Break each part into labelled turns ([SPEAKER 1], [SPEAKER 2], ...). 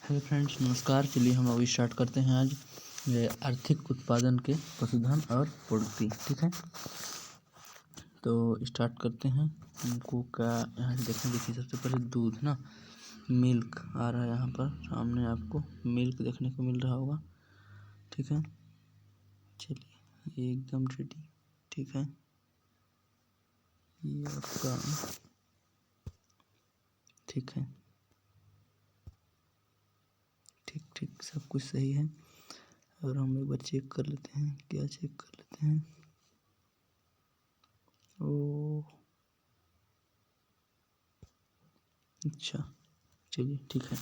[SPEAKER 1] Hello friends, नमस्कार। चलिए हम अभी स्टार्ट करते हैं आज आर्थिक उत्पादन के पशुधन और पोल्ट्री। ठीक है, तो स्टार्ट करते हैं। हमको क्या यहाँ से देखने देखिए, सबसे पहले दूध ना, मिल्क आ रहा है यहाँ पर सामने, आपको मिल्क देखने को मिल रहा होगा। ठीक है, चलिए ये एकदम रेडी। ठीक है, ये आपका ठीक है, ठीक सब कुछ सही है। और हम एक बार चेक कर लेते हैं, क्या चेक कर लेते हैं। ओ अच्छा, चलिए ठीक है।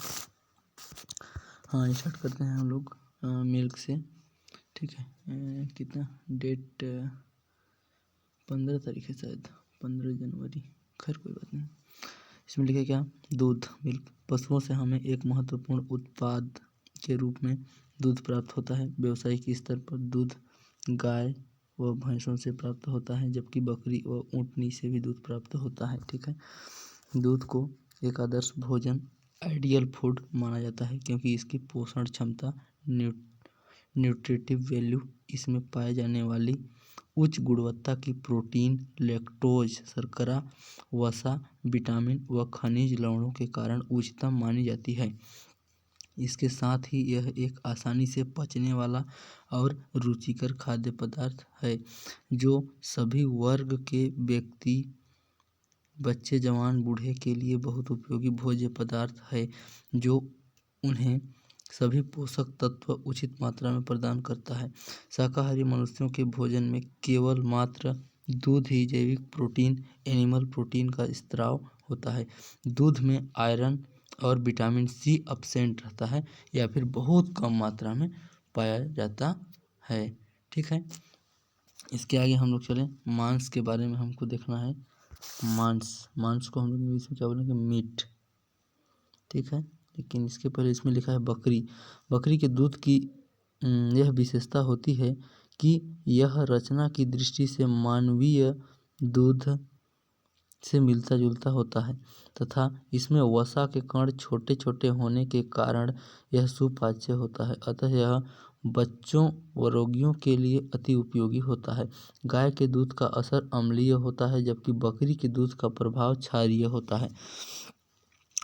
[SPEAKER 1] हाँ, स्टार्ट करते हैं हम लोग मिल्क से। ठीक है, कितना डेट 15 तारीख है शायद, 15 जनवरी। खैर कोई बात नहीं। इसमें लिखा क्या, दूध मिल्क। पशुओं से हमें एक महत्वपूर्ण उत्पाद के रूप में दूध प्राप्त होता है। व्यावसायिक स्तर पर दूध गाय व भैंसों से प्राप्त होता है, जबकि बकरी व ऊँटनी से भी दूध प्राप्त होता है। ठीक है, दूध को एक आदर्श भोजन, आइडियल फूड माना जाता है, क्योंकि इसकी पोषण क्षमता, न्यूट्रिटिव वैल्यू, इसमें पाए जाने वाली उच्च गुणवत्ता की प्रोटीन, लैक्टोज शर्करा, वसा, विटामिन व खनिज लवणों के कारण उच्चतम मानी जाती है। इसके साथ ही यह एक आसानी से पचने वाला और रुचिकर खाद्य पदार्थ है, जो सभी वर्ग के व्यक्ति, बच्चे, जवान, बूढ़े के लिए बहुत उपयोगी भोज्य पदार्थ है, जो उन्हें सभी पोषक तत्व उचित मात्रा में प्रदान करता है। शाकाहारी मनुष्यों के भोजन में केवल मात्र दूध ही जैविक प्रोटीन, एनिमल प्रोटीन का स्राव होता है। दूध में आयरन और विटामिन सी एब्सेंट रहता है या फिर बहुत कम मात्रा में पाया जाता है। ठीक है, इसके आगे हम लोग चलें। मांस के बारे में हमको देखना है। मांस को हम लोग इंग्लिश में क्या बोलेंगे, मीट। ठीक है, लेकिन इसके पहले इसमें लिखा है बकरी। बकरी के दूध की यह विशेषता होती है कि यह रचना की दृष्टि से मानवीय दूध से मिलता जुलता होता है, तथा इसमें वसा के कण छोटे छोटे होने के कारण यह सुपाच्य होता है। अतः यह बच्चों व रोगियों के लिए अति उपयोगी होता है। गाय के दूध का असर अम्लीय होता है, जबकि बकरी के दूध का प्रभाव क्षारीय होता है।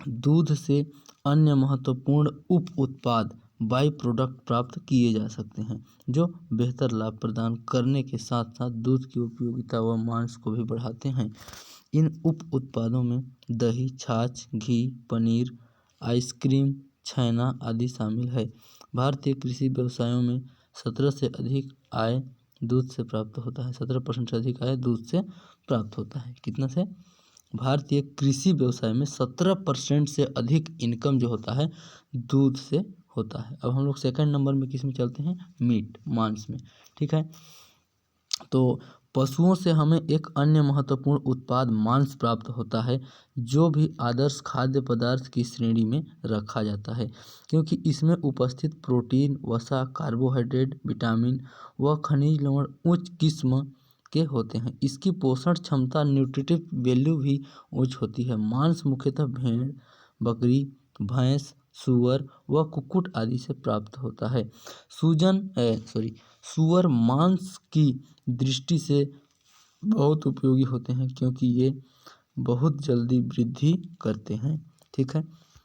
[SPEAKER 1] दूध से अन्य महत्वपूर्ण उप उत्पाद, बाई प्रोडक्ट प्राप्त किए जा सकते हैं, जो बेहतर लाभ प्रदान करने के साथ साथ दूध की उपयोगिता व मांस को भी बढ़ाते हैं। इन उप उत्पादों में दही, छाछ, घी, पनीर, आइसक्रीम, छेना आदि शामिल है। भारतीय कृषि व्यवसायों में 17 से अधिक आय दूध से प्राप्त होता है। 17% से अधिक आय दूध से प्राप्त होता है। कितना से? भारतीय कृषि व्यवसाय में 17% से अधिक इनकम जो होता है दूध से होता है। अब हम लोग सेकंड नंबर में किस में चलते हैं, मीट, मांस में। ठीक है, तो पशुओं से हमें एक अन्य महत्वपूर्ण उत्पाद मांस प्राप्त होता है, जो भी आदर्श खाद्य पदार्थ की श्रेणी में रखा जाता है, क्योंकि इसमें उपस्थित प्रोटीन, वसा, कार्बोहाइड्रेट, विटामिन व खनिज लवण उच्च किस्म के होते हैं। इसकी पोषण क्षमता, न्यूट्रिटिव वैल्यू भी उच्च होती है। मांस मुख्यतः भेड़, बकरी, भैंस, सुअर व कुक्कुट आदि से प्राप्त होता है। सुअर मांस की दृष्टि से बहुत उपयोगी होते हैं, क्योंकि ये बहुत जल्दी वृद्धि करते हैं। ठीक है,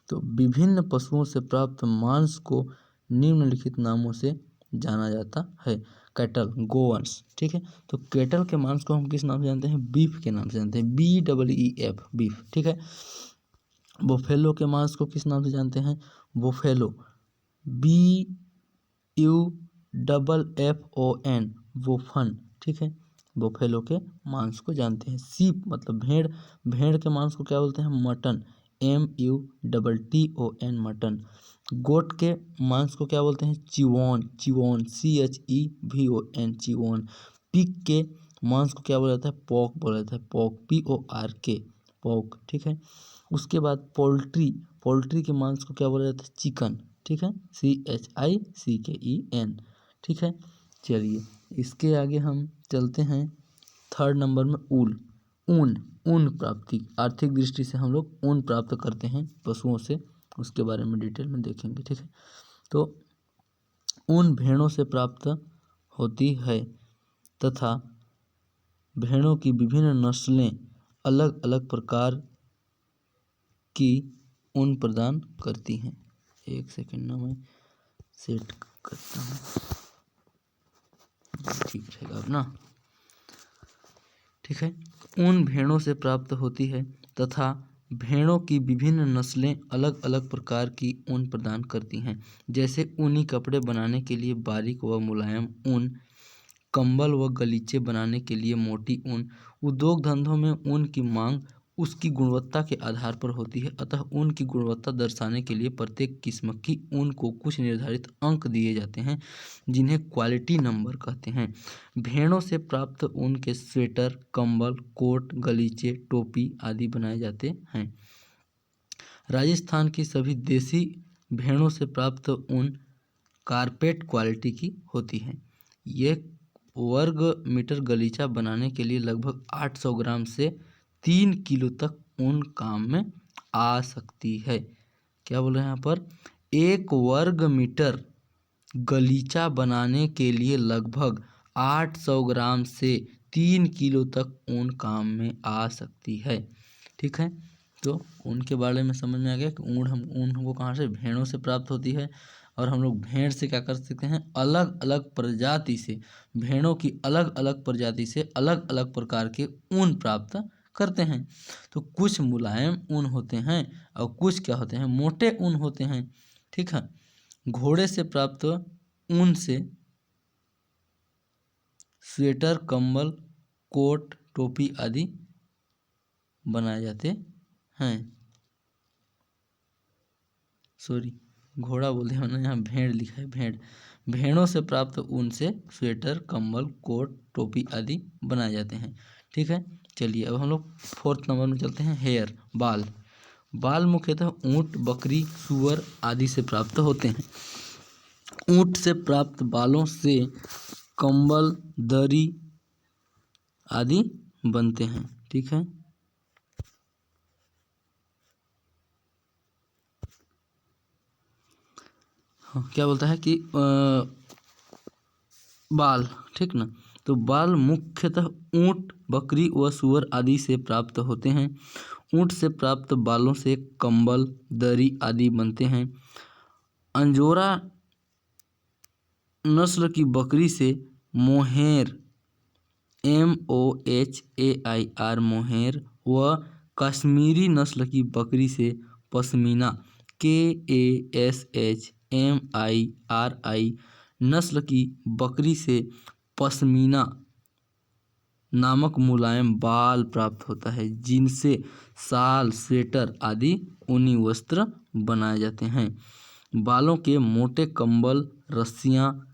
[SPEAKER 1] तो विभिन्न पशुओं से प्राप्त मांस को निम्नलिखित नामों से जाना जाता है। कैटल, गोवंश। ठीक है, तो कैटल के मांस को हम किस नाम से जानते हैं, बीफ के नाम से जानते हैं, BEEF, बीफ। ठीक है, बुफेलो के मांस को किस नाम से जानते हैं, बुफेलो, BUFFON, वोफन। ठीक है, बुफेलो के मांस को जानते हैं। सीप मतलब भेड़, भेड़ के मांस को क्या बोलते हैं, मटन, MUTTON, मटन। गोट के मांस को क्या बोलते हैं, चिवॉन, CHEVON, चिवॉन। पिग के मांस को क्या बोला जाता है, पॉक बोला जाता है, पॉक, PORK, पॉक। ठीक है, उसके बाद पोल्ट्री के मांस को क्या बोला जाता है, चिकन। ठीक है, CHICKEN। ठीक है, चलिए इसके आगे हम चलते हैं थर्ड नंबर में, ऊन प्राप्ति। आर्थिक दृष्टि से हम लोग ऊन प्राप्त करते हैं पशुओं से। उसके बारे में डिटेल में देखेंगे। ठीक है, तो ऊन भेड़ों से प्राप्त होती है तथा भेड़ों की विभिन्न नस्लें अलग अलग प्रकार की ऊन प्रदान करती हैं। एक सेकंड ना, मैं सेट करता हूँ, ठीक रहेगा अब ना। ठीक है, ऊन भेड़ों से प्राप्त होती है तथा भेड़ों की विभिन्न नस्लें अलग अलग प्रकार की ऊन प्रदान करती हैं, जैसे ऊनी कपड़े बनाने के लिए बारीक व मुलायम ऊन, कंबल व गलीचे बनाने के लिए मोटी ऊन। उद्योग धंधों में ऊन की मांग उसकी गुणवत्ता के आधार पर होती है, अतः ऊन की गुणवत्ता दर्शाने के लिए प्रत्येक किस्म की ऊन को कुछ निर्धारित अंक दिए जाते हैं, जिन्हें क्वालिटी नंबर कहते हैं। भेड़ों से प्राप्त ऊन के स्वेटर, कंबल, कोट, गलीचे, टोपी आदि बनाए जाते हैं। राजस्थान की सभी देसी भेड़ों से प्राप्त ऊन कारपेट क्वालिटी की होती है। ये वर्ग मीटर गलीचा बनाने के लिए लगभग 800 ग्राम से 3 किलो तक ऊन काम में आ सकती है। क्या बोल रहे हैं यहाँ पर? एक वर्ग मीटर गलीचा बनाने के लिए लगभग 800 ग्राम से 3 किलो तक ऊन काम में आ सकती है। ठीक है, तो ऊन के बारे में समझ में आ गया कि ऊन हमको कहाँ से, भेड़ों से प्राप्त होती है। और हम लोग भेड़ से क्या कर सकते हैं, अलग अलग प्रजाति से, भेड़ों की अलग अलग प्रजाति से अलग अलग प्रकार के ऊन प्राप्त करते हैं। तो कुछ मुलायम ऊन होते हैं और कुछ क्या होते हैं, मोटे ऊन होते हैं। ठीक है, घोड़े से प्राप्त ऊन से स्वेटर, कंबल, कोट, टोपी आदि बनाए जाते हैं। सॉरी, घोड़ा बोलते हैं, मैंने यहाँ भेड़ लिखा है, भेड़। भेड़ों से प्राप्त ऊन से स्वेटर, कंबल, कोट, टोपी आदि बनाए जाते हैं। ठीक है, चलिए अब हम लोग 4th नंबर में चलते हैं, हेयर, बाल। बाल मुख्यतः ऊँट, बकरी, सूअर आदि से प्राप्त होते हैं। ऊँट से प्राप्त बालों से कंबल, दरी आदि बनते हैं। ठीक है, हाँ, क्या बोलता है कि बाल, ठीक ना, तो बाल मुख्यतः ऊँट, बकरी व सूअर आदि से प्राप्त होते हैं। ऊँट से प्राप्त बालों से कंबल, दरी आदि बनते हैं। अंजोरा नस्ल की बकरी से मोहेर, MOHAIR मोहेर व कश्मीरी नस्ल की बकरी से पश्मीना, KASHMIRI नस्ल की बकरी से पश्मीना नामक मुलायम बाल प्राप्त होता है, जिनसे शाल, स्वेटर आदि ऊनी वस्त्र बनाए जाते हैं। बालों के मोटे कंबल, रस्सियाँ,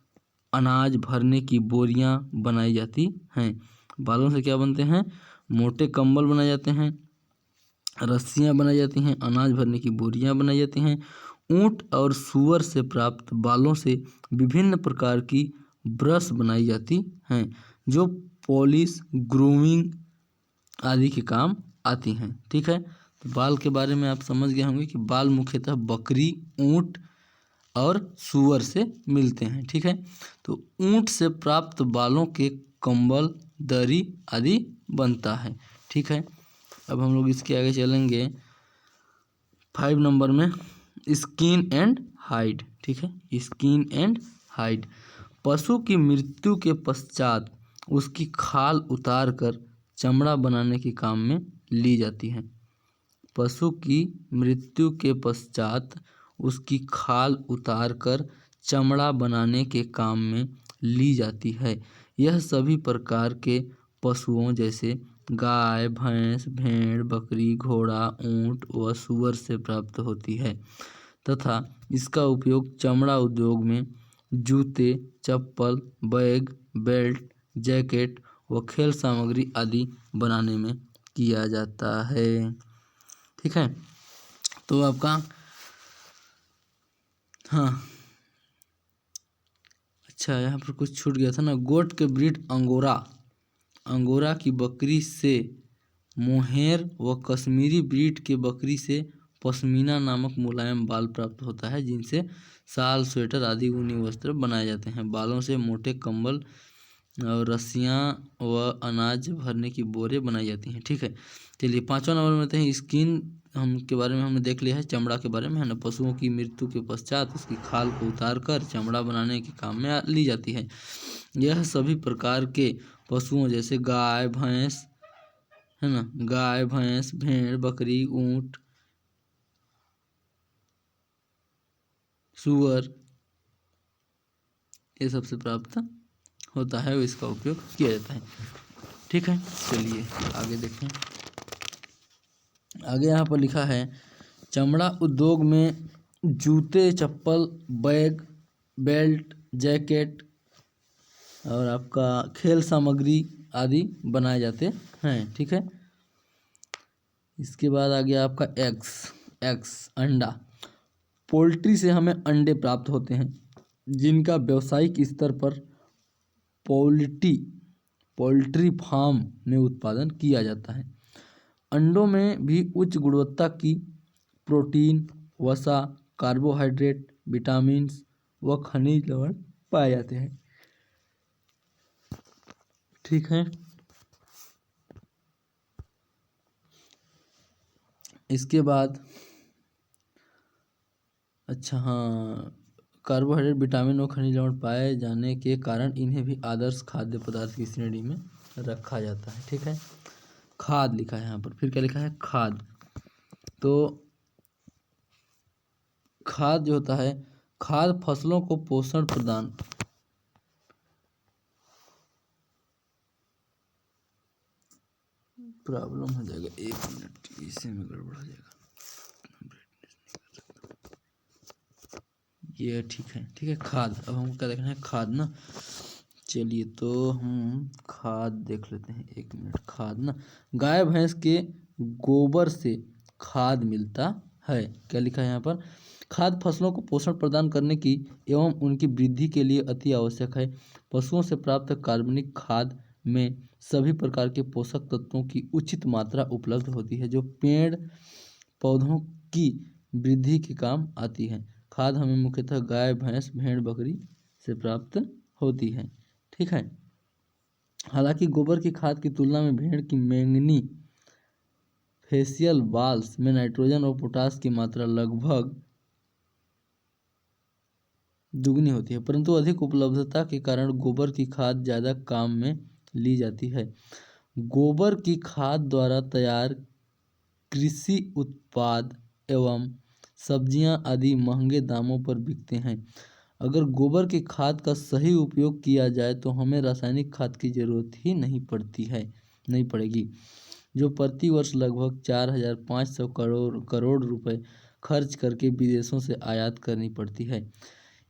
[SPEAKER 1] अनाज भरने की बोरियां बनाई जाती हैं। बालों से क्या बनते हैं, मोटे कंबल बनाए जाते हैं, रस्सियां बनाई जाती हैं, अनाज भरने की बोरियां बनाई जाती हैं। ऊँट और सूअर से प्राप्त बालों से विभिन्न प्रकार की ब्रश बनाई जाती हैं, जो पॉलिश, ग्रूमिंग आदि के काम आती हैं। ठीक है, तो बाल के बारे में आप समझ गए होंगे कि बाल मुख्यतः बकरी, ऊँट और सूअर से मिलते हैं। ठीक है, तो ऊँट से प्राप्त बालों के कंबल, दरी आदि बनता है। ठीक है, अब हम लोग इसके आगे चलेंगे 5 नंबर में, स्किन एंड हाइड। ठीक है, स्किन एंड हाइड, पशु की मृत्यु के पश्चात उसकी खाल उतार कर चमड़ा बनाने के काम में ली जाती है। पशु की मृत्यु के पश्चात उसकी खाल उतार कर चमड़ा बनाने के काम में ली जाती है। यह सभी प्रकार के पशुओं जैसे गाय, भैंस, भेड़, बकरी, घोड़ा, ऊँट व सूअर से प्राप्त होती है तथा इसका उपयोग चमड़ा उद्योग में जूते, चप्पल, बैग, बेल्ट, जैकेट व खेल सामग्री आदि बनाने में किया जाता है। ठीक है, तो आपका हाँ, अच्छा यहाँ पर कुछ छूट गया था ना, गोट के ब्रीड अंगोरा, अंगोरा की बकरी से मोहेर व कश्मीरी ब्रीड के बकरी से पश्मीना नामक मुलायम बाल प्राप्त होता है, जिनसे शाल, स्वेटर आदि ऊनी वस्त्र बनाए जाते हैं। बालों से मोटे कंबल और रस्सियाँ व अनाज भरने की बोरे बनाई जाती हैं। ठीक है, चलिए 5वां नंबर में आते हैं। स्किन हम के बारे में हमने देख लिया है, चमड़ा के बारे में है ना। पशुओं की मृत्यु के पश्चात उसकी खाल को उतार कर चमड़ा बनाने के काम में ली जाती है। यह सभी प्रकार के पशुओं जैसे गाय, भैंस, है ना, गाय, भैंस, भेड़, बकरी, ऊंट, सूअर, ये सबसे प्राप्त होता है, इसका उपयोग किया जाता है। ठीक है, चलिए आगे देखें। आगे यहाँ पर लिखा है चमड़ा उद्योग में जूते, चप्पल, बैग, बेल्ट, जैकेट और आपका खेल सामग्री आदि बनाए जाते हैं। ठीक है, इसके बाद आ गया आपका एग्स अंडा। पोल्ट्री से हमें अंडे प्राप्त होते हैं, जिनका व्यावसायिक स्तर पर पोल्ट्री फार्म में उत्पादन किया जाता है। अंडों में भी उच्च गुणवत्ता की प्रोटीन, वसा, कार्बोहाइड्रेट, विटामिन्स व खनिज लवण पाए जाते हैं। ठीक है, इसके बाद अच्छा हाँ, कार्बोहाइड्रेट, विटामिन और खनिज लवण पाए जाने के कारण इन्हें भी आदर्श खाद्य पदार्थ की श्रेणी में रखा जाता है। ठीक है, खाद लिखा है यहाँ पर, फिर क्या लिखा है, खाद। तो खाद जो होता है, खाद फसलों को पोषण प्रदान, प्रॉब्लम हो जाएगा, 1 मिनट, इसी में गड़बड़ हो जाएगा, ये ठीक है। ठीक है, खाद, अब हमको क्या देखना है, खाद ना। चलिए तो हम खाद देख लेते हैं, 1 मिनट। खाद ना, गाय भैंस के गोबर से खाद मिलता है। क्या लिखा है यहाँ पर, खाद फसलों को पोषण प्रदान करने की एवं उनकी वृद्धि के लिए अति आवश्यक है। पशुओं से प्राप्त कार्बनिक खाद में सभी प्रकार के पोषक तत्वों की उचित मात्रा उपलब्ध होती है, जो पेड़ पौधों की वृद्धि के काम आती है। खाद हमें मुख्यतः गाय, भैंस, भेड़, बकरी से प्राप्त होती है। ठीक है, हालांकि गोबर की खाद की तुलना में भेड़ की मैंगनी फेशियल बाल्स में नाइट्रोजन और पोटास की मात्रा लगभग दुगनी होती है, परंतु अधिक उपलब्धता के कारण गोबर की खाद ज़्यादा काम में ली जाती है। गोबर की खाद द्वारा तैयार कृषि उत्पाद एवं सब्जियां आदि महंगे दामों पर बिकते हैं। अगर गोबर की खाद का सही उपयोग किया जाए तो हमें रासायनिक खाद की जरूरत ही नहीं पड़ेगी, जो प्रति वर्ष लगभग 4,500 करोड़ रुपए खर्च करके विदेशों से आयात करनी पड़ती है।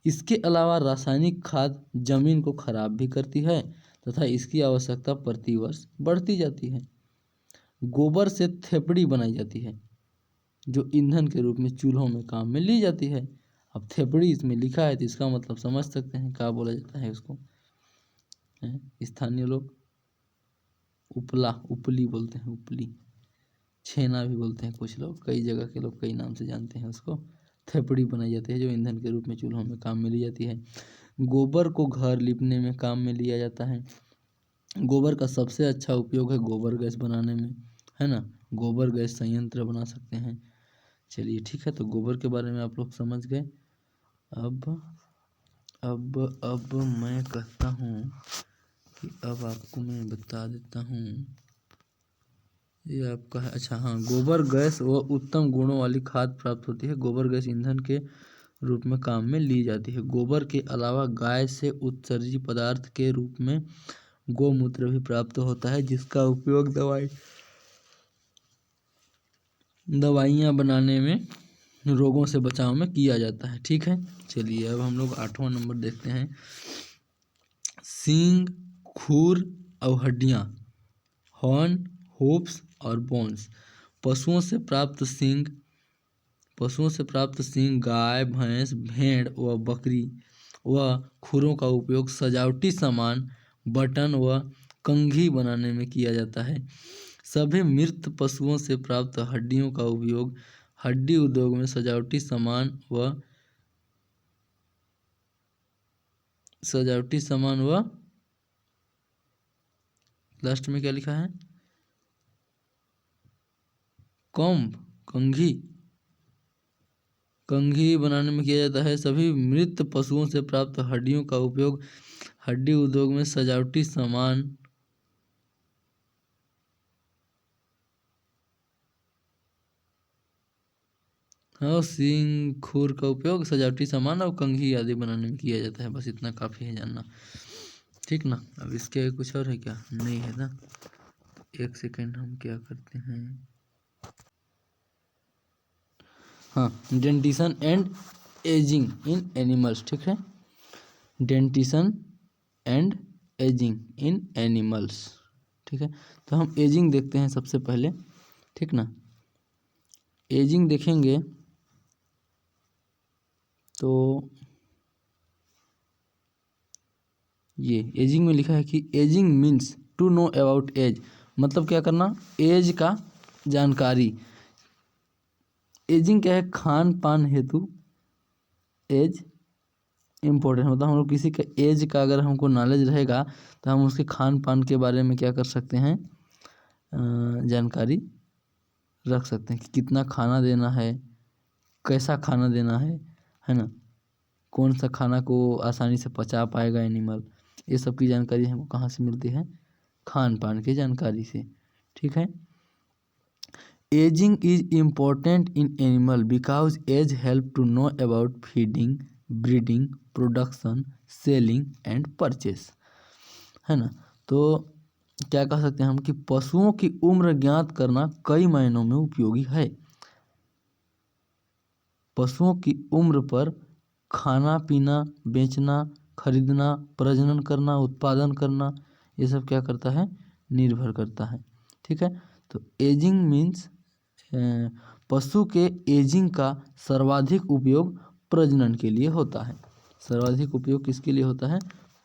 [SPEAKER 1] इसके अलावा रासायनिक खाद जमीन को खराब भी करती है तथा इसकी आवश्यकता प्रति वर्ष बढ़ती जाती है। गोबर से थेपड़ी बनाई जाती है, जो ईंधन के रूप में चूल्हों में काम में ली जाती है। अब थेपड़ी इसमें लिखा है तो इसका मतलब समझ सकते हैं क्या बोला जाता है उसको, स्थानीय लोग उपली बोलते हैं, उपली, छेना भी बोलते हैं कुछ लोग, कई जगह के लोग कई नाम से जानते हैं उसको। थेपड़ी बनाई जाती है जो ईंधन के रूप में चूल्हों में काम में ली जाती है। गोबर को घर लिपने में काम में लिया जाता है। गोबर का सबसे अच्छा उपयोग है गोबर गैस बनाने में, है ना, गोबर गैस संयंत्र बना सकते हैं। चलिए ठीक है, तो गोबर के बारे में आप लोग समझ गए। अब मैं कहता हूँ कि अब आपको मैं बता देता हूँ, ये आपका है, अच्छा हाँ, गोबर गैस व उत्तम गुणों वाली खाद प्राप्त होती है। गोबर गैस ईंधन के रूप में काम में ली जाती है। गोबर के अलावा गाय से उत्सर्जित पदार्थ के रूप में गोमूत्र भी प्राप्त होता है, जिसका उपयोग दवाइयाँ बनाने में, रोगों से बचाव में किया जाता है। ठीक है, चलिए अब हम लोग 8वां नंबर देखते हैं। सींग, खुर और हड्डियाँ, हॉर्न, होप्स और बोन्स। पशुओं से प्राप्त सींग गाय, भैंस, भेड़ व बकरी व खुरों का उपयोग सजावटी सामान, बटन व कंघी बनाने में किया जाता है। सभी मृत पशुओं से प्राप्त हड्डियों का उपयोग हड्डी उद्योग में सजावटी सामान व लास्ट में क्या लिखा है, कंघी बनाने में किया जाता है। सभी मृत पशुओं से प्राप्त हड्डियों का उपयोग हड्डी उद्योग में सजावटी सामान और सींग खुर का उपयोग सजावटी सामान और कंघी आदि बनाने में किया जाता है। बस इतना काफ़ी है जानना, ठीक ना। अब इसके आगे कुछ और है क्या, नहीं है ना। एक सेकेंड, हम क्या करते हैं, हाँ, dentition and ageing in animals, ठीक है। Dentition and ageing in animals, ठीक है। तो हम एजिंग देखते हैं सबसे पहले, ठीक ना। एजिंग देखेंगे तो ये एजिंग में लिखा है कि ageing means to know about age, मतलब क्या करना, एज का जानकारी। एजिंग क्या है, खान पान हेतु एज इम्पोर्टेंट, मतलब हम लोग किसी का एज का अगर हमको नॉलेज रहेगा तो हम उसके खान पान के बारे में क्या कर सकते हैं, जानकारी रख सकते हैं कि कितना खाना देना है, कैसा खाना देना है ना, कौन सा खाना को आसानी से पचा पाएगा एनिमल। ये सब की जानकारी हमको कहाँ से मिलती है, खान पान की जानकारी से, ठीक है। Ageing is important in animal because age help to know about feeding, breeding, production, selling and purchase, है ना। तो क्या कह सकते हैं हम कि पशुओं की उम्र ज्ञात करना कई मायनों में उपयोगी है। पशुओं की उम्र पर खाना पीना, बेचना, खरीदना, प्रजनन करना, उत्पादन करना, ये सब क्या करता है, निर्भर करता है, ठीक है। तो एजिंग मीन्स पशु के एजिंग का सर्वाधिक उपयोग प्रजनन के लिए होता है। सर्वाधिक उपयोग किसके लिए होता है,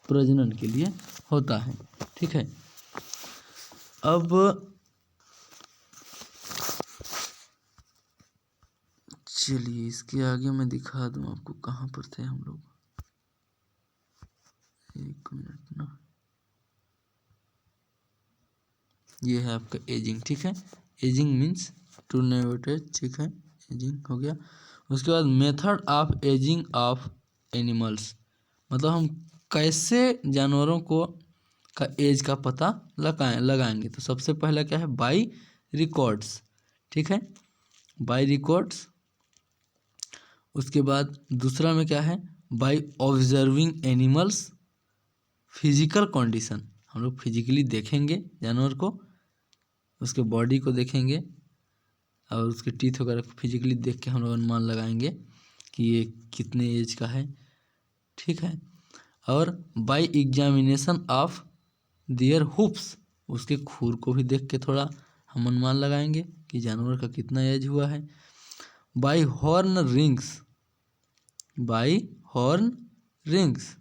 [SPEAKER 1] प्रजनन के लिए होता है, ठीक है। अब चलिए इसके आगे मैं दिखा दूं आपको, कहाँ पर थे हम लोग, एक मिनट ना, ये है आपका एजिंग, ठीक है। एजिंग मीन्स टू नेविटेज, ठीक है, एजिंग हो गया। उसके बाद method of ageing of animals, मतलब हम कैसे जानवरों को का एज का पता लगाएंगे। तो सबसे पहला क्या है, बाई रिकॉर्ड्स, ठीक है, बाई रिकॉर्ड्स। उसके बाद दूसरा में क्या है, by observing animals physical condition, हम लोग फिजिकली देखेंगे जानवर को, उसके बॉडी को देखेंगे और उसके टीथ वगैरह को फिजिकली देख के हम लोग अनुमान लगाएंगे कि ये कितने एज का है, ठीक है। और by examination of their hoops, उसके खुर को भी देख के थोड़ा हम अनुमान लगाएंगे कि जानवर का कितना एज हुआ है। By horn rings, by horn rings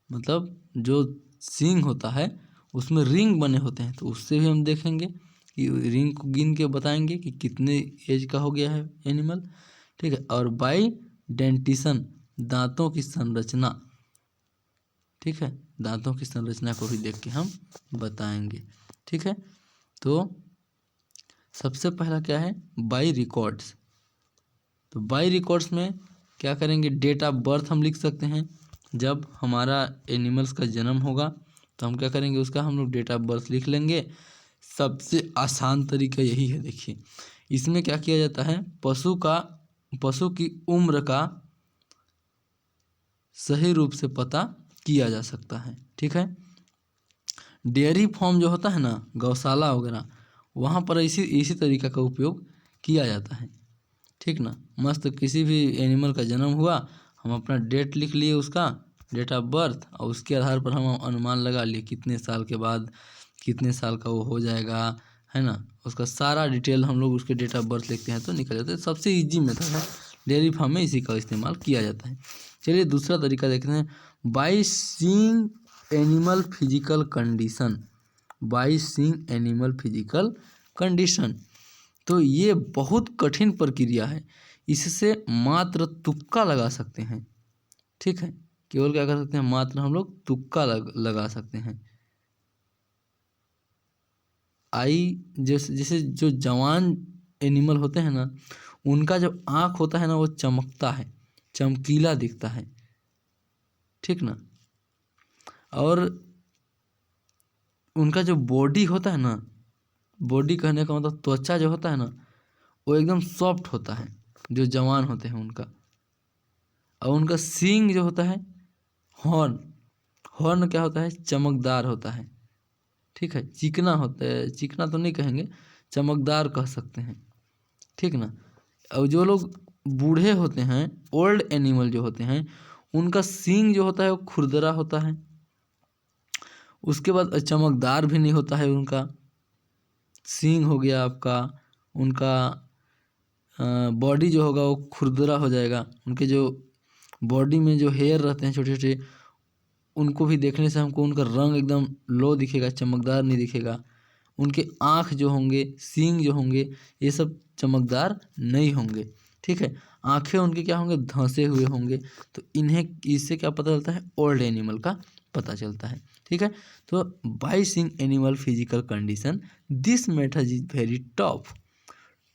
[SPEAKER 1] मतलब जो सींग होता है उसमें रिंग बने होते हैं, तो उससे भी हम देखेंगे कि रिंग को गिन के बताएंगे कि कितने एज का हो गया है एनिमल, ठीक है। और बाई डेंटिशन, दांतों की संरचना, ठीक है, दांतों की संरचना को भी देख के हम बताएंगे, ठीक है। तो सबसे पहला क्या है, बाई रिकॉर्ड्स। तो बाई रिकॉर्ड्स में क्या करेंगे, डेट ऑफ बर्थ हम लिख सकते हैं। जब हमारा एनिमल्स का जन्म होगा तो हम क्या करेंगे, उसका हम लोग डेट ऑफ बर्थ लिख लेंगे। सबसे आसान तरीका यही है, देखिए इसमें क्या किया जाता है, पशु की उम्र का सही रूप से पता किया जा सकता है, ठीक है। डेयरी फार्म जो होता है ना, गौशाला वगैरह, वहाँ पर इसी तरीका का उपयोग किया जाता है, ठीक ना। मस्त किसी भी एनिमल का जन्म हुआ, हम अपना डेट लिख लिए, उसका डेट ऑफ बर्थ, और उसके आधार पर हम अनुमान लगा लिए कितने साल के बाद कितने साल का वो हो जाएगा, है ना। उसका सारा डिटेल हम लोग उसके डेट ऑफ बर्थ लिखते हैं तो निकल जाता है। सबसे इजी मेथड है, डेयरी फार्म में इसी का इस्तेमाल किया जाता है। चलिए दूसरा तरीका देखते हैं, by seeing animal physical condition, by seeing animal physical condition. तो ये बहुत कठिन प्रक्रिया है, इससे मात्र तुक्का लगा सकते हैं। ठीक है, केवल क्या कर सकते हैं, मात्र हम लोग तुक्का लगा सकते हैं। जैसे जो जवान एनिमल होते हैं ना, उनका जो आँख होता है ना वो चमकता है, चमकीला दिखता है, ठीक ना। और उनका जो बॉडी होता है ना, बॉडी कहने का मतलब त्वचा जो होता है ना, वो एकदम सॉफ्ट होता है जो जवान होते हैं उनका। और उनका सींग जो होता है, हॉर्न, हॉर्न क्या होता है, चमकदार होता है। ठीक है, चिकना होता है, चिकना तो नहीं कहेंगे, चमकदार कह सकते हैं, ठीक ना। और जो लोग बूढ़े होते हैं, ओल्ड एनिमल जो होते हैं, उनका सींग जो होता है वो खुरदरा होता है। उसके बाद चमकदार भी नहीं होता है उनका सींग हो गया आपका। उनका बॉडी जो होगा वो खुरदरा हो जाएगा। उनके जो बॉडी में जो हेयर रहते हैं छोटे छोटे, उनको भी देखने से हमको उनका रंग एकदम लो दिखेगा, चमकदार नहीं दिखेगा। उनके आँख जो होंगे, सींग जो होंगे, ये सब चमकदार नहीं होंगे। ठीक है, आँखें उनके क्या होंगे, धंसे हुए होंगे। तो इन्हें इससे क्या पता चलता है, ओल्ड एनिमल का पता चलता है। ठीक है, तो by seeing animal physical condition, this method is very tough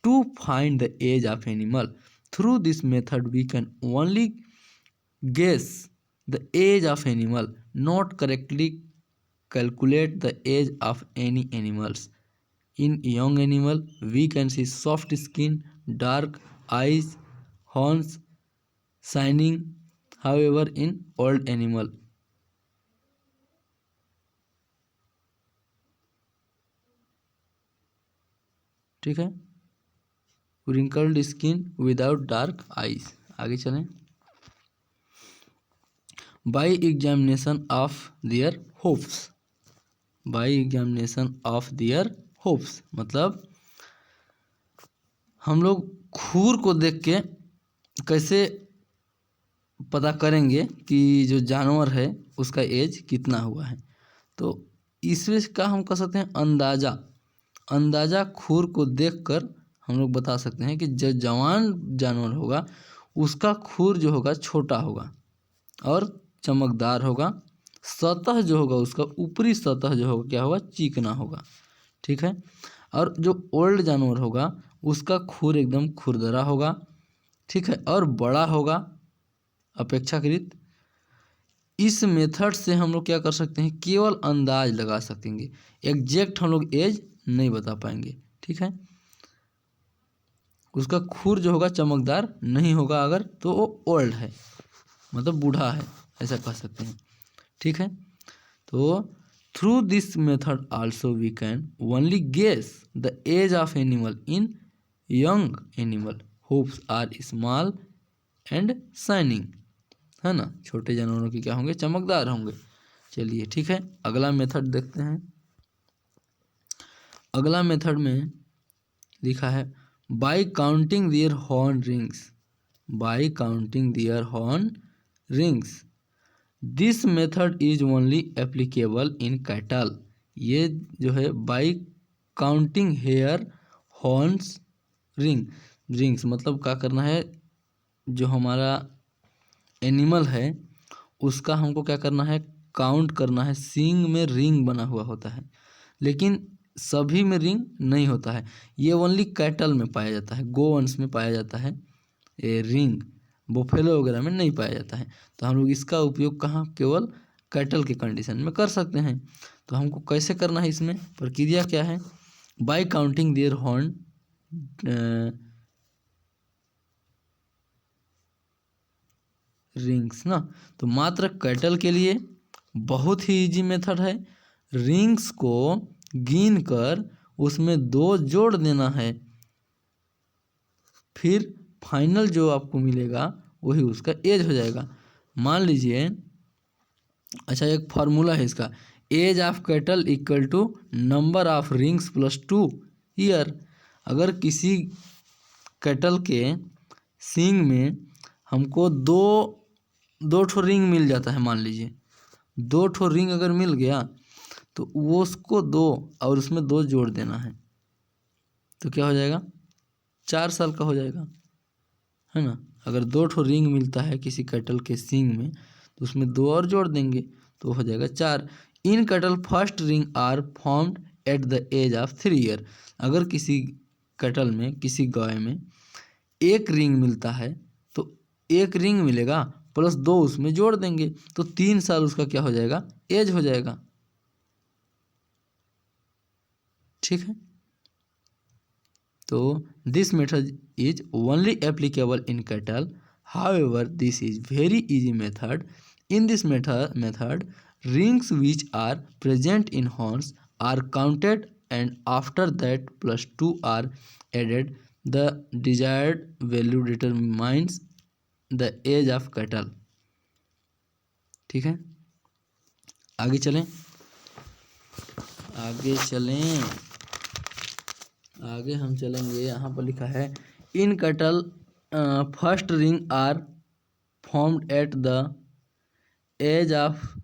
[SPEAKER 1] to find the age of animal. Through this method we can only guess the age of animal, not correctly calculate the age of any animals. In young animal we can see soft skin, dark eyes, horns shining. However in old animal, ठीक है, wrinkled skin without dark eyes। आगे चलें। by examination of their hoofs, by examination of their hoofs मतलब हम लोग खूर को देख के कैसे पता करेंगे कि जो जानवर है उसका एज कितना हुआ है। तो इसमें का हम कर सकते हैं अंदाज़ा, अंदाज़ा खूर को देखकर हम लोग बता सकते हैं कि जो जवान जानवर होगा उसका खूर जो होगा छोटा होगा और चमकदार होगा। सतह जो होगा उसका ऊपरी सतह जो होगा क्या होगा, चिकना होगा। ठीक है, और जो ओल्ड जानवर होगा उसका खूर एकदम खुरदरा होगा। ठीक है, और बड़ा होगा अपेक्षाकृत। इस मेथड से हम लोग क्या कर सकते हैं, केवल अंदाज लगा सकेंगे, एग्जैक्ट हम लोग एज नहीं बता पाएंगे। ठीक है, उसका खूर जो होगा चमकदार नहीं होगा अगर तो वो ओल्ड है, मतलब बूढ़ा है, ऐसा कह सकते हैं। ठीक है, तो through this method also we can only guess the age of animal in young animal. Hoofs are small and shining, है ना, छोटे जानवरों के क्या होंगे, चमकदार होंगे। चलिए ठीक है, अगला मेथड देखते हैं। अगला मेथड में लिखा है by counting their horn rings, by counting their horn rings. This method is only applicable in cattle. ये जो है by counting hair horns ring, rings मतलब क्या करना है, जो हमारा एनिमल है उसका हमको क्या करना है, काउंट करना है। सींग में रिंग बना हुआ होता है, लेकिन सभी में रिंग नहीं होता है। ये ओनली कैटल में पाया जाता है, गोवंश में पाया जाता है ये रिंग, बुफेलो वगैरह में नहीं पाया जाता है। तो हम लोग इसका उपयोग कहाँ, केवल कैटल के कंडीशन में कर सकते हैं। तो हमको कैसे करना है, इसमें प्रक्रिया क्या है, by counting their horn rings ना। तो मात्र कैटल के लिए बहुत ही इजी मेथड है। रिंग्स को गिन कर उसमें 2 जोड़ देना है, फिर फाइनल जो आपको मिलेगा वही उसका एज हो जाएगा। मान लीजिए, अच्छा एक फार्मूला है इसका, age of cattle equal to number of rings plus 2 year. अगर किसी कैटल के सींग में हमको दो ठो रिंग मिल जाता है, मान लीजिए 2 ठो रिंग अगर मिल गया तो वो उसको 2 और उसमें 2 जोड़ देना है, तो क्या हो जाएगा, 4 साल का हो जाएगा, है ना। अगर 2 ठो रिंग मिलता है किसी कैटल के सींग में तो उसमें 2 और जोड़ देंगे तो हो जाएगा 4। In cattle first ring are formed at the age of 3 year. अगर किसी कैटल में, किसी गाय में एक रिंग मिलता है तो एक रिंग मिलेगा प्लस 2 उसमें जोड़ देंगे तो 3 साल उसका क्या हो जाएगा, एज हो जाएगा। ठीक है, तो this method is only applicable in cattle, however this is very easy method. In this method rings which are present in horns are counted and after that plus 2 are added. The desired value determines the age of cattle। ठीक है, आगे चलें, आगे हम चलेंगे। यहाँ पर लिखा है in cattle first ring are formed at the age of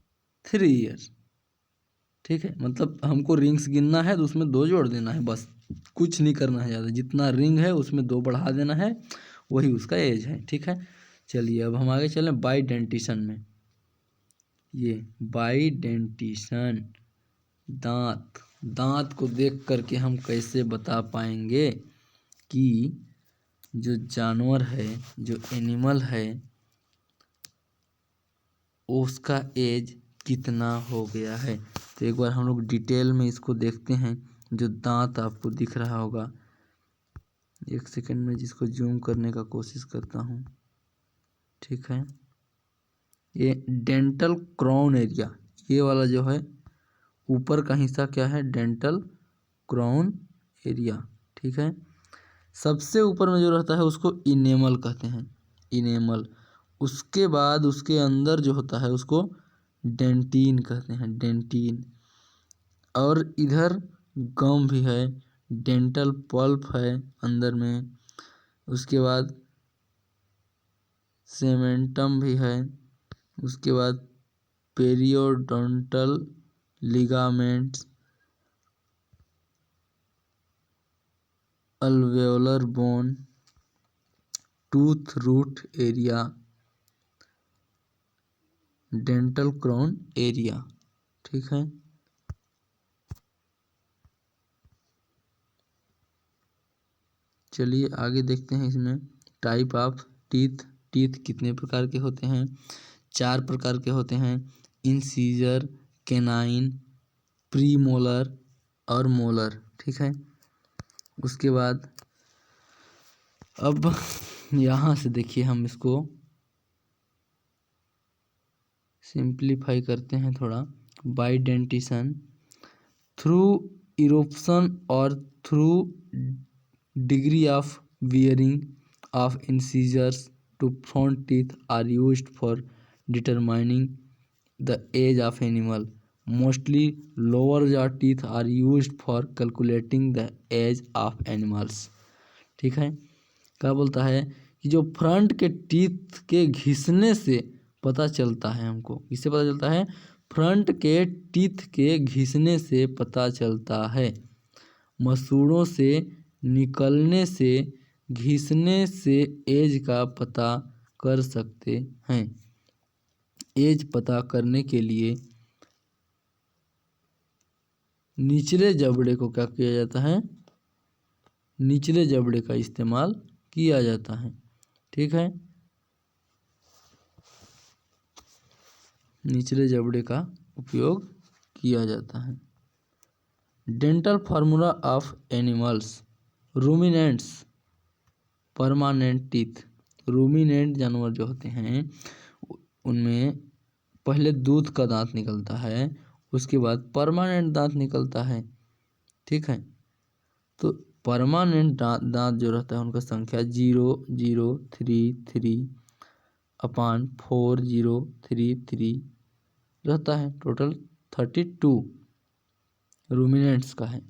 [SPEAKER 1] 3 years. ठीक है, मतलब हमको रिंग्स गिनना है तो उसमें 2 जोड़ देना है, बस कुछ नहीं करना है ज़्यादा। जितना रिंग है उसमें 2 बढ़ा देना है, वही उसका एज है। ठीक है, चलिए अब हम आगे चलें बाई डेंटिशन में। ये बाई डेंटिशन, दांत को देख करके हम कैसे बता पाएंगे कि जो जानवर है, जो एनिमल है, उसका एज कितना हो गया है। तो एक बार हम लोग डिटेल में इसको देखते हैं। जो दांत आपको दिख रहा होगा, एक सेकंड में जिसको जूम करने का कोशिश करता हूँ। ठीक है, ये डेंटल क्राउन एरिया, ये वाला जो है ऊपर का हिस्सा क्या है, डेंटल क्राउन एरिया। ठीक है, सबसे ऊपर में जो रहता है उसको इनेमल कहते हैं, इनेमल। उसके बाद उसके अंदर जो होता है उसको डेंटिन कहते हैं, डेंटिन। और इधर गम भी है, डेंटल पल्प है अंदर में। उसके बाद सेमेंटम भी है। उसके बाद periodontal ligaments, alveolar bone, tooth root area, dental crown area. ठीक है, चलिए आगे देखते हैं। इसमें टाइप ऑफ टीथ कितने प्रकार के होते हैं, 4 प्रकार के होते हैं। इंसीजर, कैनाइन, प्री मोलर और मोलर। ठीक है, उसके बाद अब यहाँ से देखिए, हम इसको सिंप्लीफाई करते हैं थोड़ा। बाई डेंटिशन थ्रू इरोप्शन और through degree of wearing of incisors to front teeth are used for determining the age of animal. Mostly lower jaw teeth are used for calculating the age of animals। ठीक है, क्या बोलता है कि जो front के teeth के घिसने से पता चलता है, हमको किससे पता चलता है, फ्रंट के टीथ के घिसने से पता चलता है। मसूड़ों से निकलने से, घिसने से एज का पता कर सकते हैं। एज पता करने के लिए निचले जबड़े को क्या किया जाता है, निचले जबड़े का इस्तेमाल किया जाता है। ठीक है, निचले जबड़े का उपयोग किया जाता है। Dental formula of animals, ruminants, permanent teeth. Ruminant जानवर जो होते हैं उनमें पहले दूध का दांत निकलता है, उसके बाद परमानेंट दांत निकलता है। ठीक है, तो परमानेंट दांत जो रहता है उनका संख्या 0033 अपान 4033 रहता है। टोटल 32 रूमिनेंट्स का है।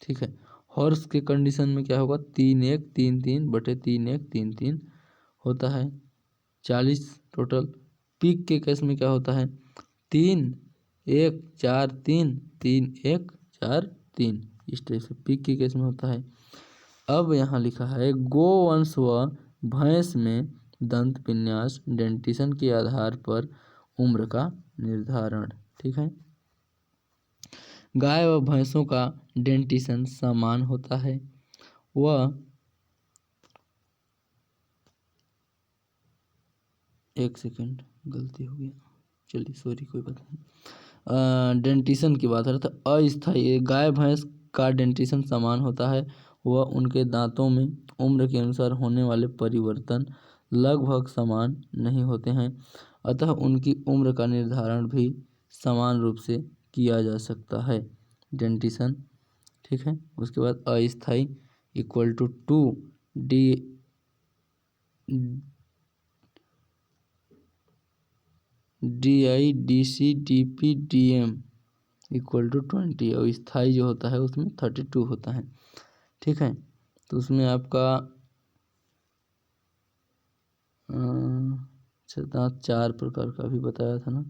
[SPEAKER 1] ठीक है, हॉर्स के कंडीशन में क्या होगा, 3133/3133 होता है, 40 टोटल। पिग के केस में क्या होता है, 3143 3143, इस टाइप से पिग के केस में होता है। अब यहाँ लिखा है गोवंश व भैंस में दंत विन्यास डेंटिशन के आधार पर उम्र का निर्धारण। ठीक है, गाय व भैंसों का डेंटिशन समान होता है। वह एक सेकेंड गलती हो गया, चलिए सॉरी, कोई बात नहीं। डेंटिशन की बात है तो अस्थायी गाय भैंस का डेंटिशन समान होता है। वह उनके दांतों में उम्र के अनुसार होने वाले परिवर्तन लगभग समान नहीं होते हैं, अतः उनकी उम्र का निर्धारण भी समान रूप से किया जा सकता है। डेंटिशन, ठीक है। उसके बाद अस्थायी equal to 2 DIDC/DP/DM equal to 20 और स्थायी जो होता है उसमें 32 होता है। ठीक है, तो उसमें आपका अच्छा दांत 4 प्रकार का भी बताया था ना,